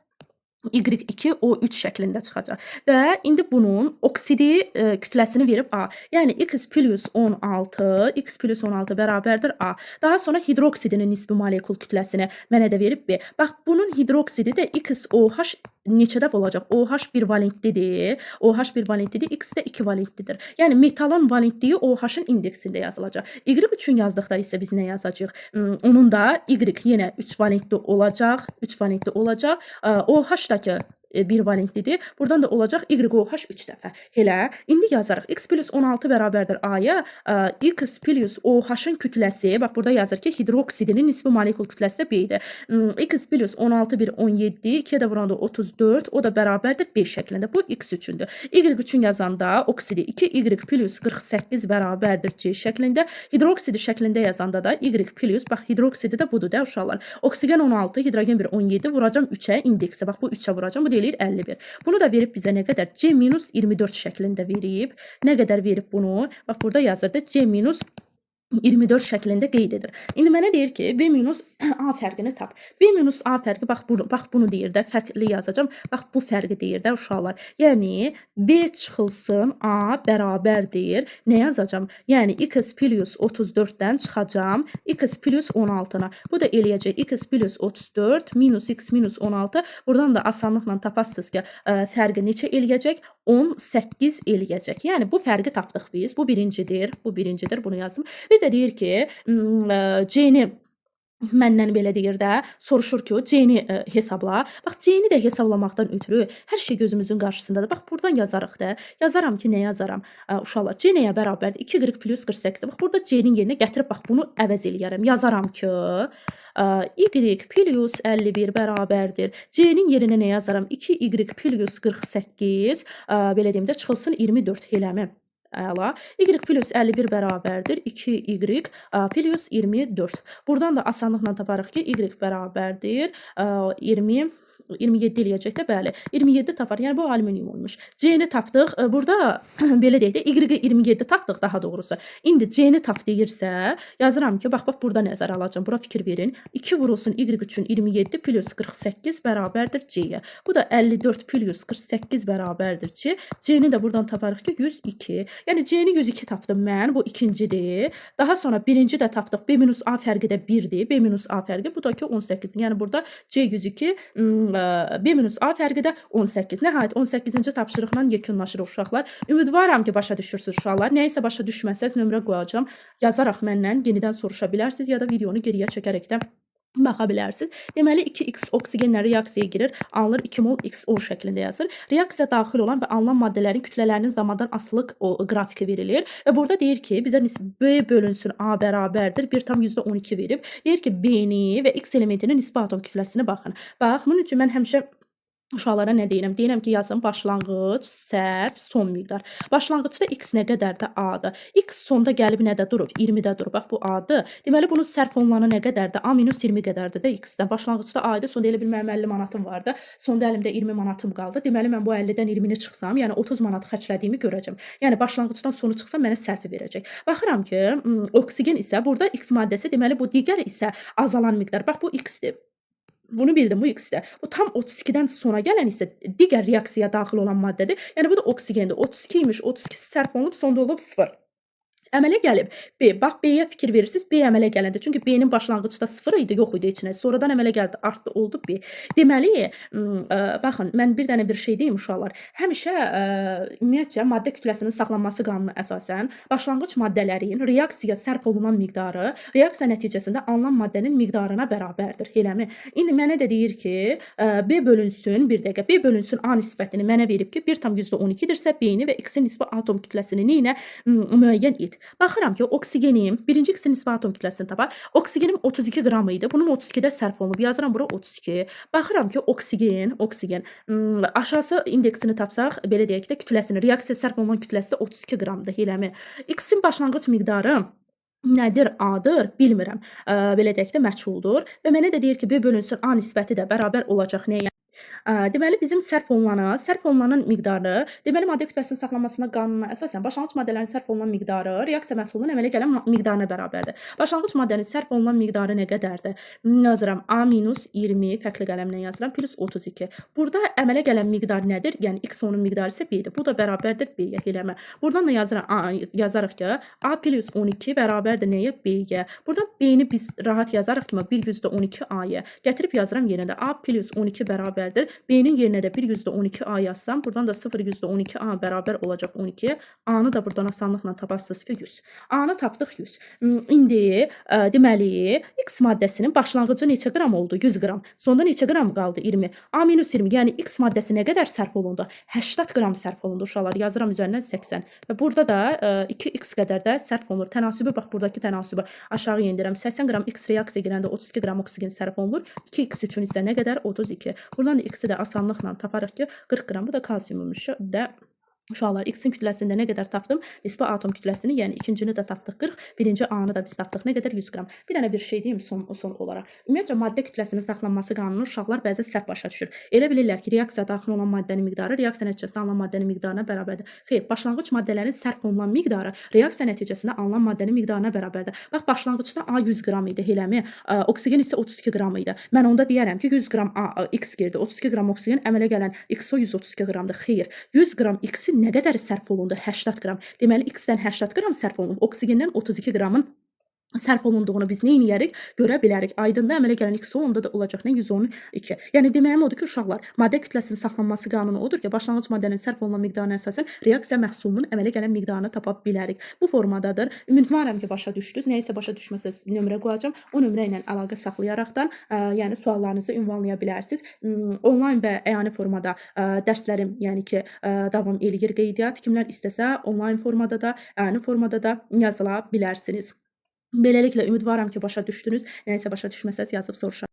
Y2 O3 şəklində çıxacaq. Və indi bunun oksidi kütləsini verib A. Yəni X plus 16, X plus 16 bərabərdir A. Daha sonra hidroksidinin nisbi molekul kütləsini mənə də verib B. Bax, bunun hidroksidi də XOH neçədə olacaq? OH 1 valentlidir. OH 1 valentlidir. X də 2 valentlidir. Yəni metalın valentliyi OH-ın indeksində yazılacaq. Y üçün yazdıqda isə biz nə yazacağıq? Onun da Y yenə 3 valentli olacaq. 3 valentli olacaq. OH da ki 1 valentlidir. Buradan da olacaq YOH 3 dəfə. Elə, indi yazarıq. X plus 16 bərabərdir A-ya. X plus OH-ın kütləsi, bax burada yazır ki, hidroksidinin nisbi molekul kütləsi də B-dir. X plus 16, 1, 17, 2-yə də vuranda 34, o da bərabərdir 5 şəklində. Bu X üçündür. Y üçün yazanda oksidi 2, Y plus 48 bərabərdir C şəklində. Hidroksidi şəklində yazanda da Y plus, bax hidroksidi də budur da uşaqlar. Oksigen 16, hidrogen 1, 17, vuracam 3-ə indeksi. Bax bu 3-ə vuracam, bu deyir 51. Bunu da verib bizə nə qədər? C-24 şəklində verib. Nə qədər verib bunu? Bax burada yazırdı C-24 şəklində qeyd edir. İndi mənə deyir ki, B-A fərqini tap. B-A fərqi, bax bunu deyir də, fərqli yazacağam. Bax bu fərqi deyir də uşaqlar. Yəni B çıxılsın A bərabərdir. Nə yazacağam? Yəni X plus 34-dən çıxacağam X plus 16-na. Bu da eləyəcək X plus 34 minus X minus 16. Buradan da asanlıqla tapasınız ki, fərqi neçə eləyəcək? 18 eləyəcək. Yəni bu fərqi tapdıq biz. Bu birincidir. Bu birincidir. Bunu yazdım. Bir də deyir ki, C-ni məndən belə deyir də, soruşur ki, C-ni hesabla. Bax, C-ni də hesablamaqdan ötürü hər şey gözümüzün qarşısındadır. Bax, buradan yazarıq da. Yazaram ki, nə yazaram? Uşaqlar, C nəyə bərabərdir? 2 plus 48. Bax, burada C-nin yerinə gətirib, bax, bunu əvəz eləyərəm. Yazaram ki, Y plus 51 bərabərdir. C-nin yerinə nə yazaram? 2Y plus 48, belə deyim də, çıxılsın 24, eləmi? Əla. Y plus 51 bərabərdir. 2Y plus 24. Buradan da asanlıqla taparıq ki, Y bərabərdir. 27 eləyəcək də, bəli. 27 tapar. Yəni bu alüminium olmuş. C-ni tapdıq. Burada belə deyək də, Y-i 27 tapdıq daha doğrusu. İndi C-ni tap deyirsə, yazıram ki, bax burada nəzərə alacağam. Bura fikir verin. 2 vurulsun Y üçün 27 plus 48 bərabərdir C-yə. Bu da 54 plus 48 bərabərdir C. C-ni də buradan taparıq ki, 102. Yəni C-ni 102 tapdım mən. Bu ikincidir. Daha sonra birinci də tapdıq. B-A fərqi də 1-dir. B-A fərqi. Bu da ki 18. Yəni burada C 102 B-A fərqi də 18. Nəhayət 18-ci tapşırıqla yekunlaşırıq uşaqlar. Ümidvaram ki, başa düşürsünüz uşaqlar. Nəyisə başa düşməsəz nömrə qoyacağam. Yazaraq məndən yenidən soruşa bilərsiniz ya da videonu geriyə çəkərək də baxa bilərsiniz. Deməli 2x oksigenlə reaksiyaya girir. Alınır 2 mol XO şəklində yazılır. Reaksiyaya daxil olan və alınan maddələrin kütlələrinin zamandan asılılıq qrafiki verilir və burada deyir ki, bizə B bölünsün A bərabərdir 1,12 verib. Deyir ki, B-ni və X elementinin nisbi atom kütləsini baxın. Bax, bunun üçün mən həmişə uşaqlara nə deyirəm? Deyirəm ki, yazın başlanğıc, sərf, son miqdar. Başlanğıcda x nə qədərdir? A-dır. X sonda gəlib nədə durub? 20-də durub. Bax, bu A-dır. Deməli, bunun sərf olunan nə qədərdir? A minus 20 qədərdir də x-dən. Başlanğıcda A-ydı. Sonda elə bil mənim 50 manatım vardı. Sonda əlimdə 20 manatım qaldı. Deməli, mən bu 50-dən 20-ni çıxsam, yəni 30 manat xərclədiyimi görəcəm. Yəni, başlanğıcdan sonu çıxsam, mənə sərfi verəcək. Baxıram ki, oksigen isə burada x maddəsi, deməli, bu digər isə azalan miqdar. Bax, bu x-dir. Bunu bildim, bu x-də. Bu tam 32-dən sonra gələn isə digər reaksiyaya daxil olan maddədir. Yəni, bu da oksigendir. 32 imiş, 32 sərf olunub, sonda olub 0. Əmələ gəlib B. Bax, B-yə fikir verirsiniz. B əmələ gələndə. Çünki B-nin başlanğıcda 0 idi, yox idi içinə. Sonradan əmələ gəldi, artdı, oldu B. Deməli, baxın, mən bir dənə bir şey deyim uşaqlar. Həmişə ümumiyyətcə maddə kütləsinin saxlanması qanunu əsasən başlanğıc maddələrin reaksiyaya sərf olunan miqdarı reaksiya nəticəsində alınan maddənin miqdarına bərabərdir. Eləmi? İndi mənə də deyir ki, B bölünsün, bir dəqiqə, B bölünsün A nisbətini mənə verib ki, 1,12-dirsə B-ni və X-in nisbi atom kütləsini neyinə müəyyən et. Baxıram ki, oksigenim, birinci X-in nisbi atom kütləsini tapar. Oksigenim 32 qram idi. Bunun 32-də sərf olunub. Yazıram bura 32. Baxıram ki, oksigen, aşağısı indeksini tapsaq, belə deyək də kütləsini, reaksiya sərf olunan kütləsi də 32 qramdır. Eləmi? X-in başlanğıc miqdarı nədir? A-dır? Bilmirəm. Belə deyək də məchuldur. Və mənə də deyir ki, B bölünsün A nisbəti də bərabər olacaq nəyə? Deməli, bizim sərf olunanın miqdarı, deməli, maddə kütləsinin saxlanmasına qanununa əsasən başlanğıc maddələrin sərf olunan miqdarı reaksiya məhsulunun əmələ gələn miqdarına bərabərdir. Başlanğıc maddənin sərf olunan miqdarı nə qədərdir? Yazıram A minus 20, fərqli qələmlə yazıram, plus 32. Burada əmələ gələn miqdar nədir? Yəni, X onun miqdarı isə B-dir. Bu da bərabərdir B-yə, eləmə. Buradan da yazarıq ki, A plus 12 bərabərdir nəyə? B-yə. Buradan B-ni biz rahat yazarıq ki, 1,12 A-yə. Gətirib yazıram yenə də A plus 12 bərabərdir. B-nin yerinə də 1,12 A yazsam, buradan da 0,12 A bərabər olacaq 12. A-nı da buradan asanlıqla taparsınız ki, 100. A-nı tapdıq 100. İndi, deməli, X maddəsinin başlanğıcı neçə qram oldu? 100 qram. Sonda neçə qram qaldı? 20. A minus 20, yəni X maddəsi nə qədər sərf olundu? 80 qram sərf olundu uşaqlar. Yazıram üzərindən 80. Və burada da 2X qədər də sərf olunur. Tənasübü, bax, buradakı tənasübü aşağı yendirəm. 80 qram X reaksiya girəndə 32 qram oksigen sərf olunur. 2X üçün isə nə qədər? 32. Buradan da X-i də asanlıqla taparıq ki, 40 qram. Bu da kalsiyummuş da. Uşaqlar, X-in kütləsində nə qədər tapdım? Nisbi atom kütləsini, yəni ikincini də tapdıq 40, birinci A-nı da biz tapdıq. Nə qədər? 100 qram. Bir dənə bir şey deyim son olaraq. Ümumiyyətcə, maddə kütləsinin saxlanması qanunu uşaqlar bəzən səhv başa düşür. Elə bilirlər ki, reaksiya daxil olan maddənin miqdarı reaksiya nəticəsində alınan maddənin miqdarına bərabərdir. Xeyr, başlanğıc maddələrin sərf olunan miqdarı reaksiya nəticəsində alınan maddənin miqdarına bərabərdir. Bax, başlanğıcda A 100 qram idi, eləmi? Oksigen isə 32 qram idi. Mən onda deyərəm ki, 100 qram X girdi, 32 qram oksigen, əmələ gələn XO 132 qramdır. Xeyr, 100 qram X-in nə qədər sərf olundu? 80 qram. Deməli, X-dən 80 qram sərf olunub. Oksigendən 32 qramın sərf olunduğunu biz nə edərik? Görə bilərik. Aydında əmələ gələn XO onda da olacaq nə? 112. Yəni, deməyim odur ki, uşaqlar, maddə kütləsinin saxlanması qanunu odur ki, başlanğıc maddənin sərf olunan miqdarına əsasən reaksiya məhsulunun əmələ gələn miqdarını tapa bilərik. Bu formadadır. Ümidvaram ki, başa düşdünüz. Nəyisə başa düşməsəz nömrə qoyacağam. O nömrə ilə əlaqə saxlayaraqdan, yəni suallarınızı ünvanlaya bilərsiniz. Onlayn və əyani formada dərslərim, yəni ki, davam eləyir qeydiyyat. Kimlər istəsə, onlayn formada da, əyani formada da yazıla bilərsiniz. Beləliklə, ümidvaram ki, başa düşdünüz. Nəyisə başa düşməsəz yazıb soruşarım.